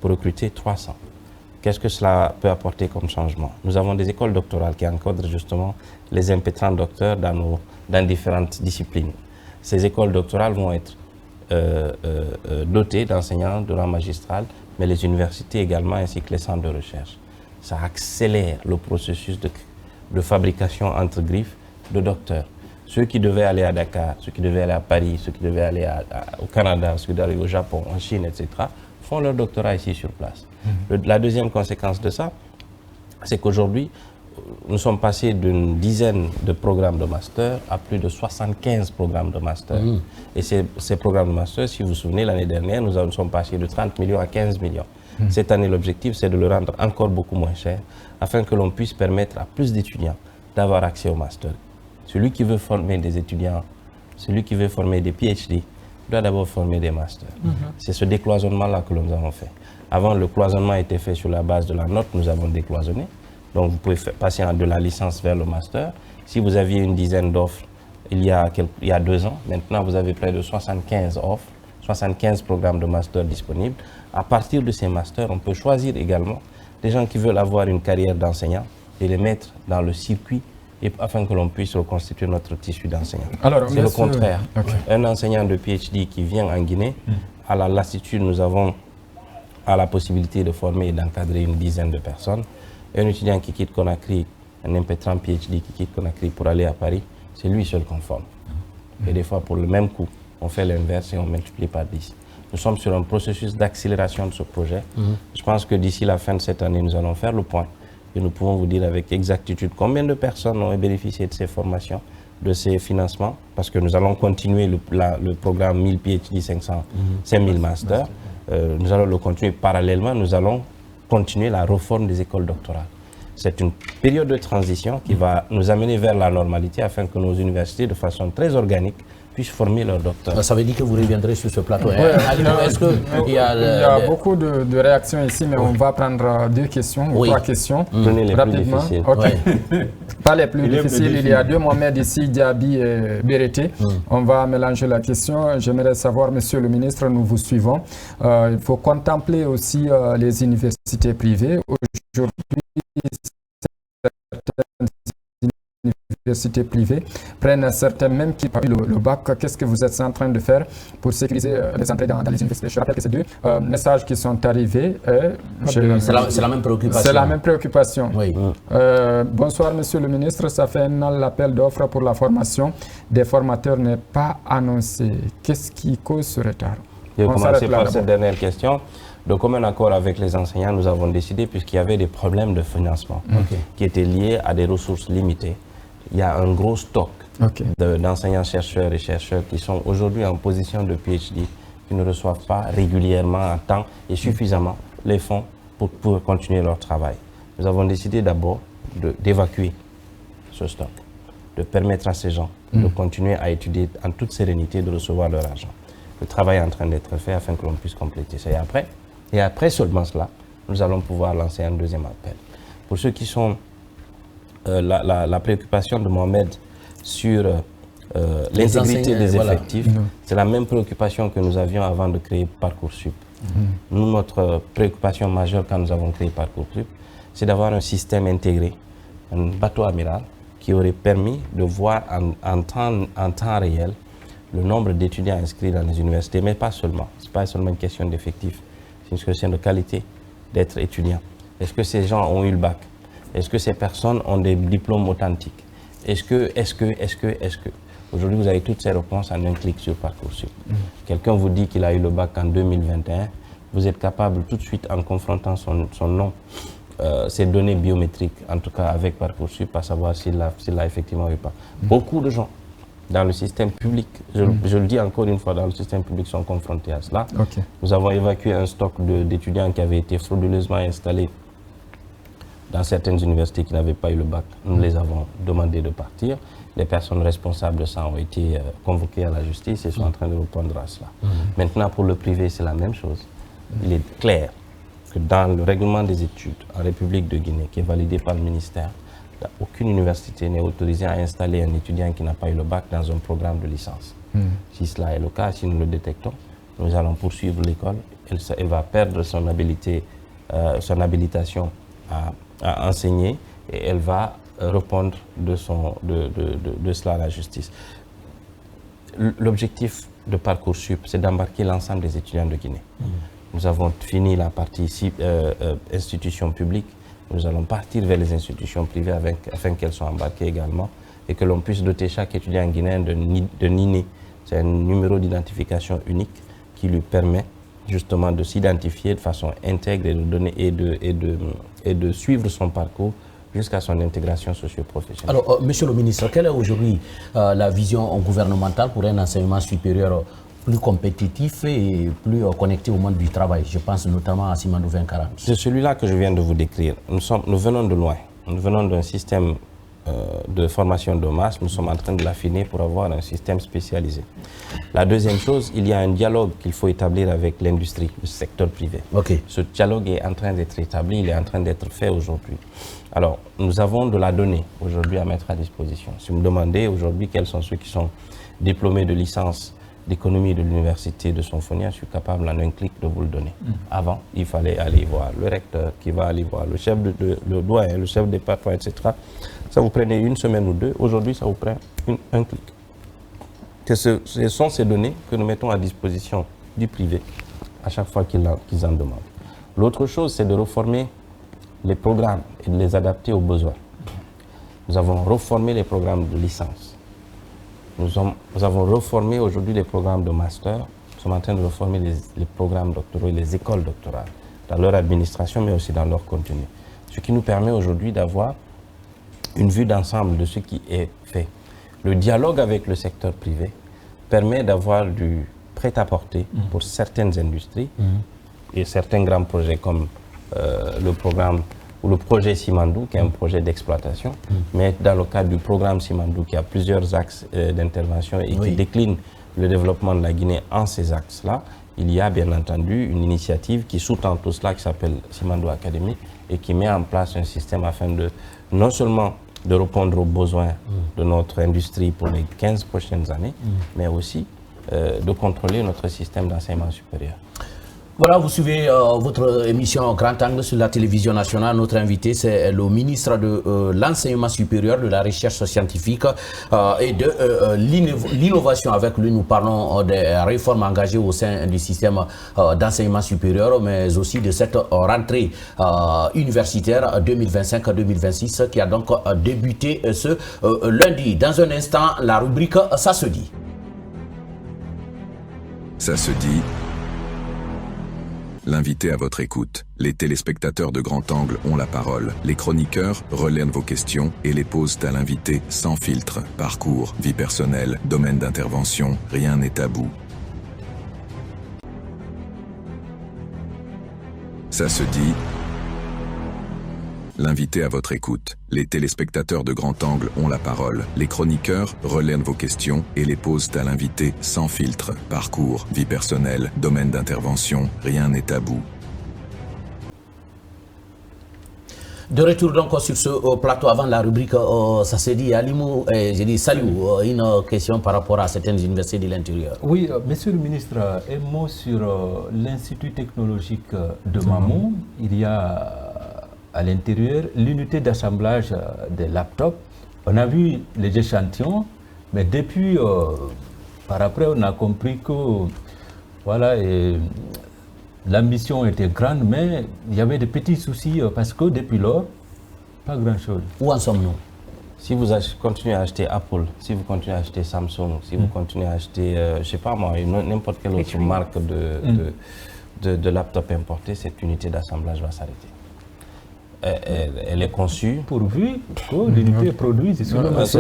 pour recruter 300. Qu'est-ce que cela peut apporter comme changement? Nous avons des écoles doctorales qui encadrent justement les impétrants docteurs dans différentes disciplines. Ces écoles doctorales vont être dotées d'enseignants de rang magistral, mais les universités également ainsi que les centres de recherche. Ça accélère le processus de fabrication entre griffes de docteurs. Ceux qui devaient aller à Dakar, ceux qui devaient aller à Paris, ceux qui devaient aller au Canada, ceux qui devaient aller au Japon, en Chine, etc., font leur doctorat ici sur place. La deuxième conséquence de ça, c'est qu'aujourd'hui, nous sommes passés d'une dizaine de programmes de master à plus de 75 programmes de master. Et ces programmes de master, si vous vous souvenez, l'année dernière, nous sommes passés de 30 millions à 15 millions. Cette année, l'objectif, c'est de le rendre encore beaucoup moins cher, afin que l'on puisse permettre à plus d'étudiants d'avoir accès au master. Celui qui veut former des étudiants, celui qui veut former des PhD, doit d'abord former des masters. C'est ce décloisonnement-là que nous avons fait. Avant, le cloisonnement était fait sur la base de la note, nous avons décloisonné. Donc, vous pouvez passer de la licence vers le master. Si vous aviez une dizaine d'offres il y a 2 ans, maintenant vous avez près de 75 offres, 75 programmes de master disponibles. À partir de ces masters, on peut choisir également des gens qui veulent avoir une carrière d'enseignant et les mettre dans le circuit afin que l'on puisse reconstituer notre tissu d'enseignants. C'est le contraire. Un enseignant de PhD qui vient en Guinée, à la latitude, nous avons la possibilité de former et d'encadrer une dizaine de personnes. Un étudiant qui quitte Conakry un impétrant PhD qui quitte Conakry pour aller à Paris, c'est lui seul qu'on forme. Et des fois, pour le même coût, on fait l'inverse et on multiplie par 10. Nous sommes sur un processus d'accélération de ce projet. Je pense que d'ici la fin de cette année, nous allons faire le point. Et nous pouvons vous dire avec exactitude combien de personnes ont bénéficié de ces formations, de ces financements, parce que nous allons continuer le programme 1000 PhD, 5000 masters. Nous allons le continuer parallèlement, nous allons continuer la réforme des écoles doctorales. C'est une période de transition qui va nous amener vers la normalité afin que nos universités, de façon très organique, puissent former leurs docteurs. Ça veut dire que vous reviendrez sur ce plateau. Il y a beaucoup de réactions ici, mais on va prendre 2 questions ou 3 questions. Prenez les rapidement. Plus difficiles. Pas les plus difficiles. Il y a 2 Mohamed ici, Diaby et Bérété. On va mélanger la question. J'aimerais savoir, Monsieur le ministre, nous vous suivons. Il faut contempler aussi les universités privées. Aujourd'hui, certaines universités privées prennent certains même qui ont eu le bac. Qu'est-ce que vous êtes en train de faire pour sécuriser les entrées dans les universités? Je rappelle que c'est 2 messages qui sont arrivés. C'est la même préoccupation. C'est la même préoccupation. Oui. Bonsoir, Monsieur le ministre. Ça fait un an, l'appel d'offres pour la formation des formateurs n'est pas annoncé. Qu'est-ce qui cause ce retard? Je vais commencer par cette dernière question. De commun accord avec les enseignants, nous avons décidé, puisqu'il y avait des problèmes de financement qui étaient liés à des ressources limitées, il y a un gros stock d'enseignants-chercheurs et chercheurs qui sont aujourd'hui en position de PhD, qui ne reçoivent pas régulièrement, à temps et suffisamment les fonds pour continuer leur travail. Nous avons décidé d'abord d'évacuer ce stock, de permettre à ces gens de continuer à étudier en toute sérénité, de recevoir leur argent. Le travail est en train d'être fait afin que l'on puisse compléter ça. Et après seulement cela, nous allons pouvoir lancer un deuxième appel. Pour ceux qui sont la préoccupation de Mohamed sur l'intégrité des effectifs, c'est la même préoccupation que nous avions avant de créer Parcoursup. Nous, notre préoccupation majeure quand nous avons créé Parcoursup, c'est d'avoir un système intégré, un bateau amiral qui aurait permis de voir en temps réel le nombre d'étudiants inscrits dans les universités, mais pas seulement. Ce n'est pas seulement une question d'effectifs, c'est une question de qualité d'être étudiant. Est-ce que ces gens ont eu le bac? Est-ce que ces personnes ont des diplômes authentiques? Est-ce que Aujourd'hui, vous avez toutes ces réponses en un clic sur Parcoursup. Quelqu'un vous dit qu'il a eu le bac en 2021, vous êtes capable tout de suite, en confrontant son nom, ses données biométriques, en tout cas avec Parcoursup, à savoir s'il l'a effectivement eu pas. Beaucoup de gens dans le système public, je le dis encore une fois, dans le système public sont confrontés à cela. Nous avons évacué un stock d'étudiants qui avaient été frauduleusement installés dans certaines universités qui n'avaient pas eu le bac. Nous les avons demandé de partir. Les personnes responsables de ça ont été convoquées à la justice et sont en train de répondre à cela. Maintenant, pour le privé, c'est la même chose. Il est clair que dans le règlement des études en République de Guinée, qui est validé par le ministère, aucune université n'est autorisée à installer un étudiant qui n'a pas eu le bac dans un programme de licence. Si cela est le cas, si nous le détectons, nous allons poursuivre l'école. Elle va perdre son habilitation à enseigner et elle va répondre de cela à la justice. L'objectif de Parcoursup, c'est d'embarquer l'ensemble des étudiants de Guinée. Nous avons fini la partie ici, institutions publiques. Nous allons partir vers les institutions privées afin qu'elles soient embarquées également et que l'on puisse doter chaque étudiant guinéen de NINE. C'est un numéro d'identification unique qui lui permet justement de s'identifier de façon intègre et de donner et de suivre son parcours jusqu'à son intégration socio-professionnelle. Alors, Monsieur le ministre, quelle est aujourd'hui la vision gouvernementale pour un enseignement supérieur plus compétitif et plus connecté au monde du travail? Je pense notamment à Simandou 2040. C'est celui-là que je viens de vous décrire. Nous venons de loin. Nous venons d'un système de formation de masse. Nous sommes en train de l'affiner pour avoir un système spécialisé. La deuxième chose, il y a un dialogue qu'il faut établir avec l'industrie, le secteur privé. Ce dialogue est en train d'être établi, il est en train d'être fait aujourd'hui. Alors, nous avons de la donnée aujourd'hui à mettre à disposition. Si vous me demandez aujourd'hui quels sont ceux qui sont diplômés de licence d'économie de l'université de Sonfonia, je suis capable en un clic de vous le donner. Avant, il fallait aller voir le recteur, qui va aller voir le chef le doyen, le chef de département, etc. Ça vous prenait une semaine ou deux. Aujourd'hui, ça vous prend un clic. Ce sont ces données que nous mettons à disposition du privé à chaque fois qu'ils en demandent. L'autre chose, c'est de reformer les programmes et de les adapter aux besoins. Nous avons reformé les programmes de licence. Nous avons reformé aujourd'hui les programmes de master. Nous sommes en train de reformer les programmes doctoraux et les écoles doctorales dans leur administration, mais aussi dans leur contenu. Ce qui nous permet aujourd'hui d'avoir une vue d'ensemble de ce qui est fait. Le dialogue avec le secteur privé permet d'avoir du prêt-à-porter pour certaines industries et certains grands projets comme le programme ou le projet Simandou, qui est un projet d'exploitation, mais dans le cadre du programme Simandou, qui a plusieurs axes d'intervention et qui décline le développement de la Guinée en ces axes-là, il y a bien entendu une initiative qui sous-tend tout cela, qui s'appelle Simandou Academy, et qui met en place un système afin de non seulement de répondre aux besoins de notre industrie pour les 15 prochaines années, mais aussi de contrôler notre système d'enseignement supérieur. Voilà, vous suivez votre émission Grand Angle sur la télévision nationale. Notre invité, c'est le ministre de l'Enseignement supérieur, de la recherche scientifique et de l'innovation. Avec lui, nous parlons des réformes engagées au sein du système d'enseignement supérieur, mais aussi de cette rentrée universitaire 2025-2026 qui a donc débuté ce lundi. Dans un instant, la rubrique « Ça se dit ». Ça se dit. L'invité à votre écoute. Les téléspectateurs de Grand Angle ont la parole. Les chroniqueurs relaient vos questions et les posent à l'invité sans filtre. Parcours, vie personnelle, domaine d'intervention, rien n'est tabou. Ça se dit. L'invité à votre écoute. Les téléspectateurs de Grand Angle ont la parole. Les chroniqueurs relaient vos questions et les posent à l'invité sans filtre. Parcours, vie personnelle, domaine d'intervention, rien n'est tabou. De retour donc sur ce plateau avant la rubrique ça se dit. Alimou, j'ai dit salut, une question par rapport à certaines universités de l'intérieur. Oui, monsieur le ministre, un mot sur l'Institut technologique de Mamou. Il y a à l'intérieur l'unité d'assemblage des laptops. On a vu les échantillons, mais depuis, par après, on a compris que voilà, l'ambition était grande, mais il y avait des petits soucis parce que depuis lors, pas grand-chose. Où en sommes-nous? Si vous continuez à acheter Apple, si vous continuez à acheter Samsung, si vous continuez à acheter, je ne sais pas moi, n'importe quelle autre marque de laptop importé, cette unité d'assemblage va s'arrêter. Elle est conçue. Pourvu que l'unité produise sur le marché.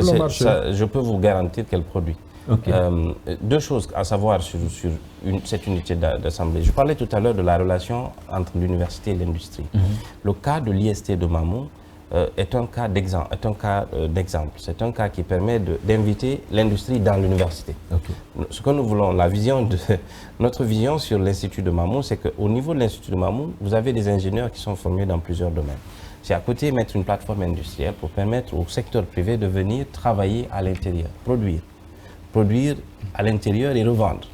Je peux vous garantir qu'elle produit. Okay. Deux choses à savoir sur cette unité d'assemblée. Je parlais tout à l'heure de la relation entre l'université et l'industrie. Le cas de l'IST de Mamou est un cas d'exemple. C'est un cas qui permet d'inviter l'industrie dans l'université. Okay. Ce que nous voulons, notre vision sur l'Institut de Mamou, c'est qu'au niveau de l'Institut de Mamou, vous avez des ingénieurs qui sont formés dans plusieurs domaines. C'est à côté mettre une plateforme industrielle pour permettre au secteur privé de venir travailler à l'intérieur, produire à l'intérieur et revendre.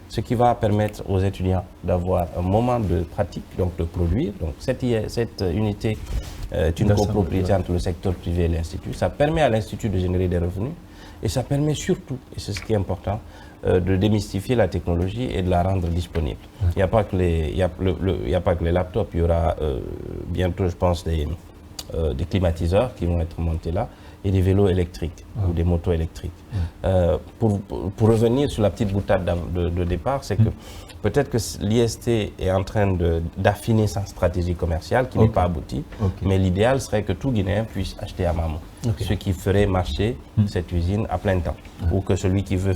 Ce qui va permettre aux étudiants d'avoir un moment de pratique, donc de produire. Donc cette unité est une copropriété entre le secteur privé et l'Institut. Ça permet à l'Institut de générer des revenus et ça permet surtout, et c'est ce qui est important, de démystifier la technologie et de la rendre disponible. Il n'y a pas que les laptops, il y aura bientôt, je pense, des climatiseurs qui vont être montés là et des vélos électriques ou des motos électriques. Pour revenir sur la petite boutade de départ, c'est que peut-être que l'IST est en train d'affiner sa stratégie commerciale qui n'est pas aboutie, mais l'idéal serait que tout Guinéen puisse acheter à Mamou, ce qui ferait marcher cette usine à plein temps, ou que celui qui veut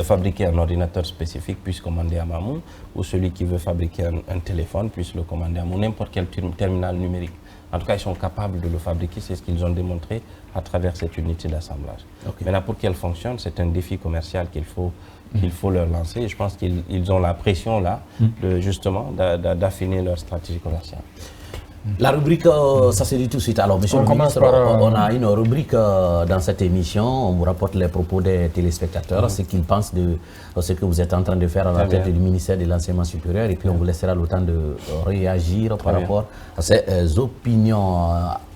fabriquer un ordinateur spécifique puisse commander à Mamou, ou celui qui veut fabriquer un téléphone puisse le commander à Mamou, n'importe quel terminal numérique. En tout cas, ils sont capables de le fabriquer, c'est ce qu'ils ont démontré à travers cette unité d'assemblage. Maintenant, pour qu'elle fonctionne, c'est un défi commercial qu'il faut leur lancer. Et je pense qu'ils ont la pression là, justement, d'affiner leur stratégie commerciale. La rubrique, ça se dit tout de suite. Alors, monsieur le ministre, on a une rubrique dans cette émission. On vous rapporte les propos des téléspectateurs, ce qu'ils pensent de ce que vous êtes en train de faire à la tête du ministère de l'Enseignement supérieur. Et puis, on vous laissera le temps de réagir par rapport à ces opinions.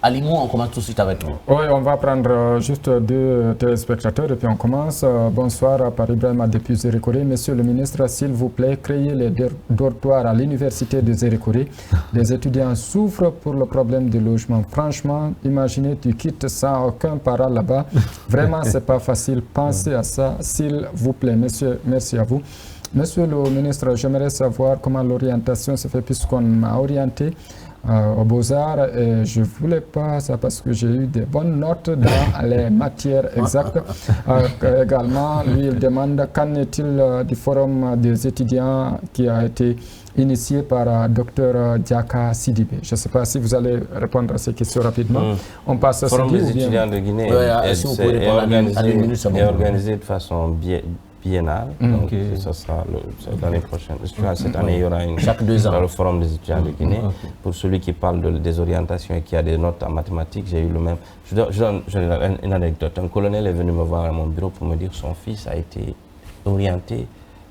Alimou, on commence tout de suite avec nous. Oui, on va prendre juste deux téléspectateurs et puis on commence. Bonsoir, par Ibrahima depuis Zérékoré. Monsieur le ministre, s'il vous plaît, créez les dortoirs à l'université de Zérékoré. Les étudiants souffrent souffre pour le problème du logement. Franchement, imaginez, tu quittes sans aucun parent là-bas. Vraiment, c'est pas facile. Pensez à ça, s'il vous plaît, monsieur. Merci à vous. Monsieur le ministre, j'aimerais savoir comment l'orientation se fait puisqu'on m'a orienté aux Beaux-Arts et je ne voulais pas ça parce que j'ai eu des bonnes notes dans les matières exactes. Également, lui, il demande qu'en est-il du forum des étudiants qui a été initié par Dr Diaka Sidibé. Je ne sais pas si vous allez répondre à ces questions rapidement. On passe à Forum des étudiants de Guinée est organisé de façon biennale, donc ce sera l'année prochaine. Cette année, il y aura chaque 2 ans le forum des étudiants de Guinée. Pour celui qui parle des orientations et qui a des notes en mathématiques, j'ai eu le même. Je donne une anecdote. Un colonel est venu me voir à mon bureau pour me dire que son fils a été orienté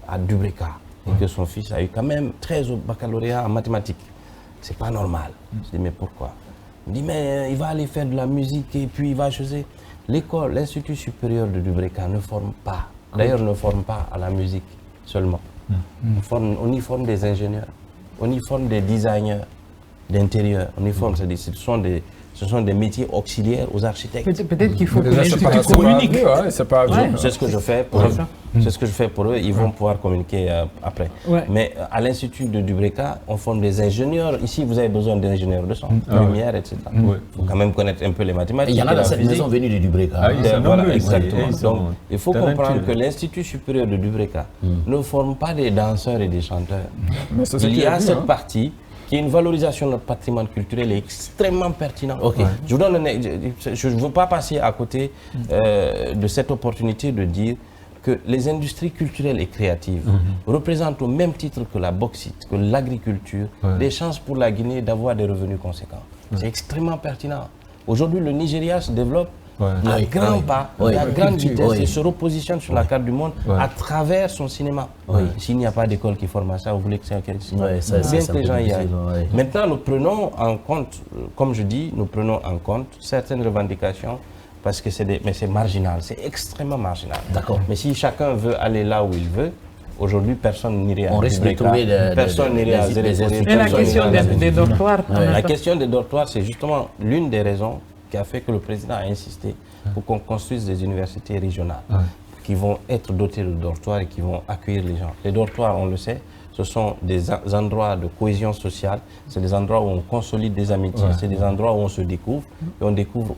à Dubreka et que son fils a eu quand même 13 au baccalauréat en mathématiques. C'est pas normal. Je dis mais pourquoi? Il me dit mais il va aller faire de la musique et puis il va choisir. L'école, l'Institut supérieur de Dubreka ne forme pas. D'ailleurs, ne forme pas à la musique seulement. On y forme des ingénieurs, on y forme des designers d'intérieur, on y forme, ce sont des métiers auxiliaires aux architectes. Peut-être qu'il faut que l'Institut communique. C'est ce que je fais pour eux. C'est ce que je fais pour eux. Ils vont pouvoir communiquer après. Mais à l'Institut de Dubreka, on forme des ingénieurs. Ici, vous avez besoin d'ingénieurs de son, lumière, etc. Il faut quand même connaître un peu les mathématiques. Il y en a dans cette maison venue de Dubreka. Voilà, exactement. Donc, il faut comprendre que l'Institut supérieur de Dubreka ne forme pas des danseurs et des chanteurs. Il y a cette partie qui est une valorisation de notre patrimoine culturel est extrêmement pertinent. Je ne veux pas passer à côté de cette opportunité de dire que les industries culturelles et créatives représentent au même titre que la bauxite, que l'agriculture, des chances pour la Guinée d'avoir des revenus conséquents. C'est extrêmement pertinent. Aujourd'hui, le Nigeria se développe à grands pas, à grande vitesse et se repositionne sur la carte du monde à travers son cinéma. S'il n'y a pas d'école qui forme à ça, vous voulez que c'est un cinéma. Bien que les gens y aillent. Maintenant, nous prenons en compte, comme je dis, nous prenons en compte certaines revendications parce que c'est marginal, c'est extrêmement marginal. Mais si chacun veut aller là où il veut, aujourd'hui, personne n'irait à Dubreka, personne n'irait à Zérékoré. Et la question des dortoirs. La question des dortoirs, c'est justement l'une des raisons qui a fait que le président a insisté pour qu'on construise des universités régionales qui vont être dotées de dortoirs et qui vont accueillir les gens. Les dortoirs, on le sait, ce sont des endroits de cohésion sociale, c'est des endroits où on consolide des amitiés, c'est des endroits où on se découvre et on découvre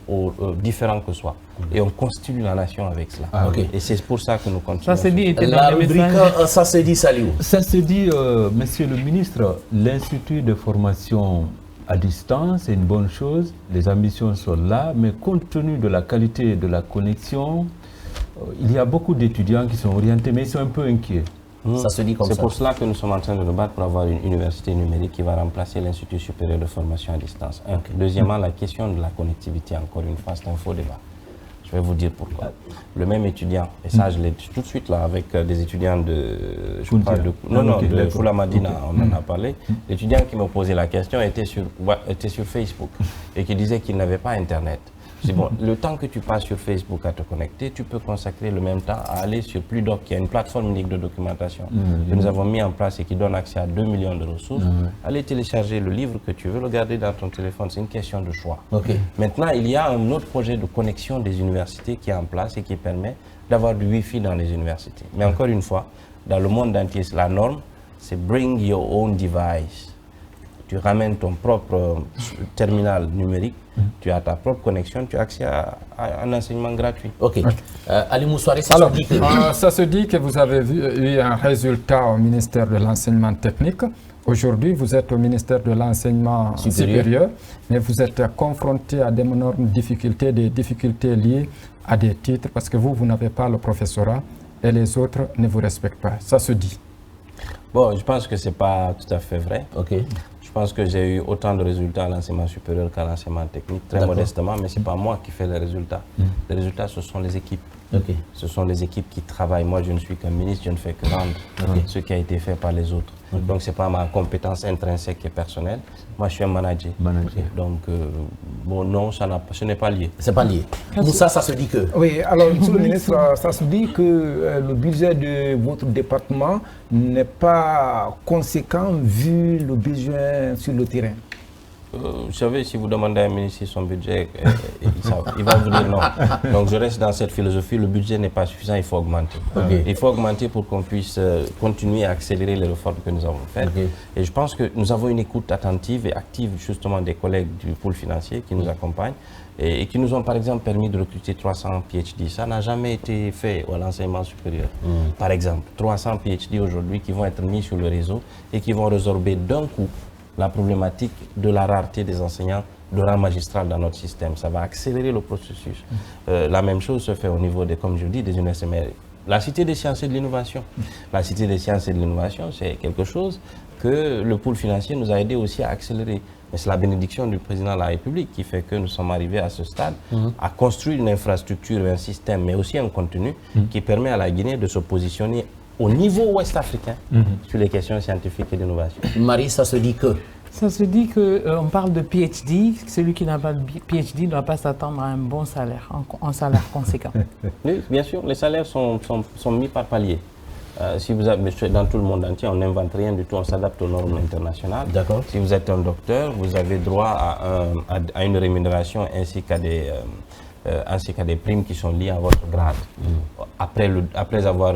différents que soi. Et on constitue la nation avec cela. Et c'est pour ça que nous continuons. Ça se dit, la rubrique, ça se dit, Saliou. Ça se dit, monsieur le ministre, l'Institut de formation à distance, c'est une bonne chose, les ambitions sont là, mais compte tenu de la qualité de la connexion, il y a beaucoup d'étudiants qui sont orientés, mais ils sont un peu inquiets. Ça se dit comme ça. C'est pour cela que nous sommes en train de nous battre pour avoir une université numérique qui va remplacer l'Institut supérieur de formation à distance. Deuxièmement, la question de la connectivité, encore une fois, c'est un faux débat. Je vais vous dire pourquoi. Le même étudiant, et ça je l'ai tout de suite là avec des étudiants de Fula Madina, on en a parlé. L'étudiant qui me posait la question était sur Facebook et qui disait qu'il n'avait pas Internet. C'est bon, le temps que tu passes sur Facebook à te connecter, tu peux consacrer le même temps à aller sur Pludoc, qui est une plateforme unique de documentation que nous avons mis en place et qui donne accès à 2 millions de ressources. Aller télécharger le livre que tu veux, le garder dans ton téléphone, c'est une question de choix. Maintenant, il y a un autre projet de connexion des universités qui est en place et qui permet d'avoir du Wi-Fi dans les universités. Mais encore une fois, dans le monde entier, la norme, c'est bring your own device. Tu ramènes ton propre terminal numérique, tu as ta propre connexion, tu as accès à un enseignement gratuit. Ali Moussouari, ça se dit que vous avez eu un résultat au ministère de l'enseignement technique. Aujourd'hui, vous êtes au ministère de l'enseignement supérieur, mais vous êtes confronté à d'énormes difficultés, des difficultés liées à des titres, parce que vous n'avez pas le professorat et les autres ne vous respectent pas. Ça se dit. Bon, je pense que ce n'est pas tout à fait vrai. Je pense que j'ai eu autant de résultats à l'enseignement supérieur qu'à l'enseignement technique, très modestement, mais ce n'est pas moi qui fais les résultats. Les résultats, ce sont les équipes. Ce sont les équipes qui travaillent. Moi, je ne suis qu'un ministre, je ne fais que rendre ce qui a été fait par les autres. Donc, ce n'est pas ma compétence intrinsèque et personnelle. Moi, je suis un manager. Donc, bon, non, ce n'est pas lié. C'est pas lié. Moussa, ça se dit que... Oui, alors, monsieur le ministre, ça se dit que le budget de votre département n'est pas conséquent vu le besoin sur le terrain. vous savez, si vous demandez à un ministre son budget, il va vous dire non. Donc je reste dans cette philosophie, le budget n'est pas suffisant, il faut augmenter. Il faut augmenter pour qu'on puisse continuer à accélérer les réformes que nous avons faites. Et je pense que nous avons une écoute attentive et active justement des collègues du pôle financier qui nous accompagnent et qui nous ont par exemple permis de recruter 300 PhD. Ça n'a jamais été fait à l'enseignement supérieur. Par exemple, 300 PhD aujourd'hui qui vont être mis sur le réseau et qui vont résorber d'un coup la problématique de la rareté des enseignants de rang magistral dans notre système. Ça va accélérer le processus. La même chose se fait au niveau des, comme je dis, des universités. La Cité des sciences et de l'innovation. La Cité des sciences et de l'innovation, c'est quelque chose que le pôle financier nous a aidé aussi à accélérer. Mais c'est la bénédiction du président de la République qui fait que nous sommes arrivés à ce stade, à construire une infrastructure, un système, mais aussi un contenu qui permet à la Guinée de se positionner au niveau ouest-africain sur les questions scientifiques et d'innovation. Marie, ça se dit que? Ça se dit qu'on parle de PhD. Celui qui n'a pas de PhD ne doit pas s'attendre à un bon salaire, un salaire conséquent. Oui, bien sûr, les salaires sont mis par palier. Si vous avez, dans tout le monde entier, on n'invente rien du tout, on s'adapte aux normes internationales. D'accord. Si vous êtes un docteur, vous avez droit à une rémunération ainsi qu'à des primes qui sont liées à votre grade. Après avoir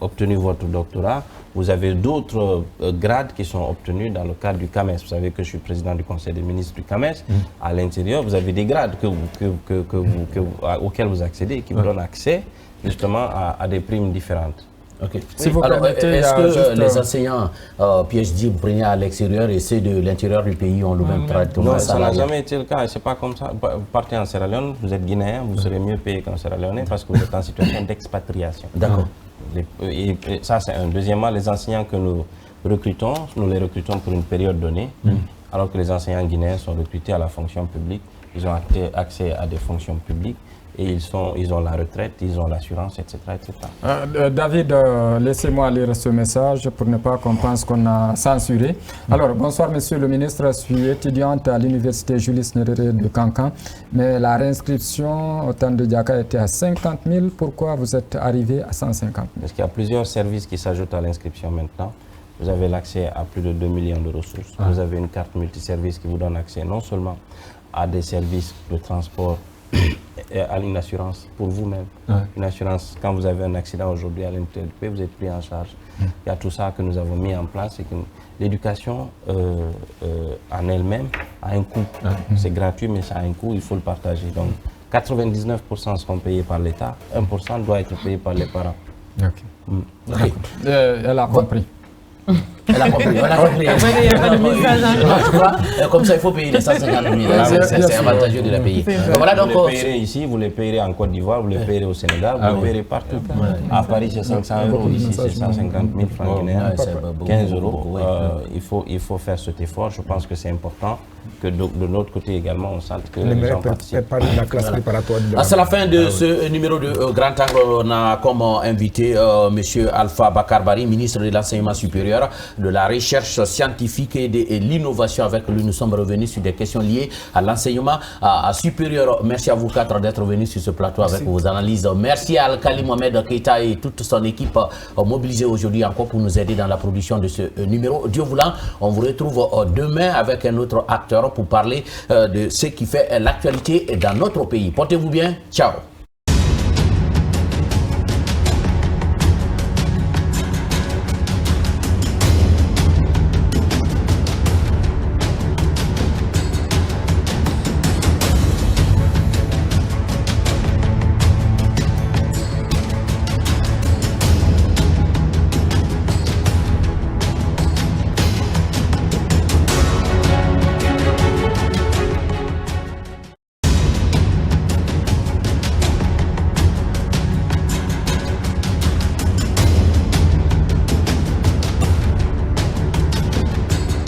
obtenu votre doctorat, vous avez d'autres grades qui sont obtenus dans le cadre du CAMES. Vous savez que je suis président du conseil des ministres du CAMES. À l'intérieur, vous avez des grades auxquels vous accédez et qui vous donnent accès justement à des primes différentes. Okay. Si vous permettez, est-ce que les enseignants PhD vous prenez à l'extérieur et ceux de l'intérieur du pays ont le même traitement? Non, ça n'a jamais été le cas. C'est pas comme ça. Vous partez en Sierra Leone, vous êtes guinéen, vous serez mieux payé qu'en Sierra Leone parce que vous êtes en situation d'expatriation. D'accord. Et ça, c'est un. Deuxièmement, les enseignants que nous recrutons, nous les recrutons pour une période donnée, alors que les enseignants guinéens sont recrutés à la fonction publique. Ils ont accès à des fonctions publiques. Et ils ont la retraite, ils ont l'assurance, etc. etc. David, laissez-moi lire ce message pour ne pas qu'on pense qu'on a censuré. Alors, bonsoir Monsieur le ministre, je suis étudiante à l'université Julius Nyerere de Kankan, mais la réinscription au temps de Diaka était à 50 000. Pourquoi vous êtes arrivé à 150 000? Parce qu'il y a plusieurs services qui s'ajoutent à l'inscription maintenant. Vous avez l'accès à plus de 2 millions de ressources. Vous avez une carte multiservice qui vous donne accès non seulement à des services de transport, et à une assurance pour vous-même. Une assurance, quand vous avez un accident aujourd'hui à l'intérieur du pays, vous êtes pris en charge. Il y a tout ça que nous avons mis en place et que l'éducation en elle-même a un coût. C'est gratuit, mais ça a un coût, il faut le partager. Donc 99% seront payés par l'État, 1% doit être payé par les parents. Elle a compris. Elle a compris, on a compris. Comme ça, il faut payer les 150 000. C'est avantageux de les payer. Voilà, donc, vous les payerez ici, vous les payerez en Côte d'Ivoire, vous les payerez au Sénégal, vous les payerez partout. À Paris, c'est 500 €, ici, c'est 150 000 francs guinéens, 15 €. Il faut faire cet effort. Je pense que c'est important que de notre côté également, on sente que les gens participent. C'est la fin de ce numéro de Grand Angle. On a comme invité M. Alpha Bakar Barry, ministre de l'Enseignement supérieur, de la recherche scientifique et de l'innovation. Avec lui, nous sommes revenus sur des questions liées à l'enseignement supérieur. Merci à vous quatre d'être venus sur ce plateau avec vos analyses. Merci à Al-Khali Mohamed Keita et toute son équipe mobilisée aujourd'hui encore pour nous aider dans la production de ce numéro. Dieu voulant, on vous retrouve demain avec un autre acteur pour parler de ce qui fait l'actualité dans notre pays. Portez-vous bien. Ciao.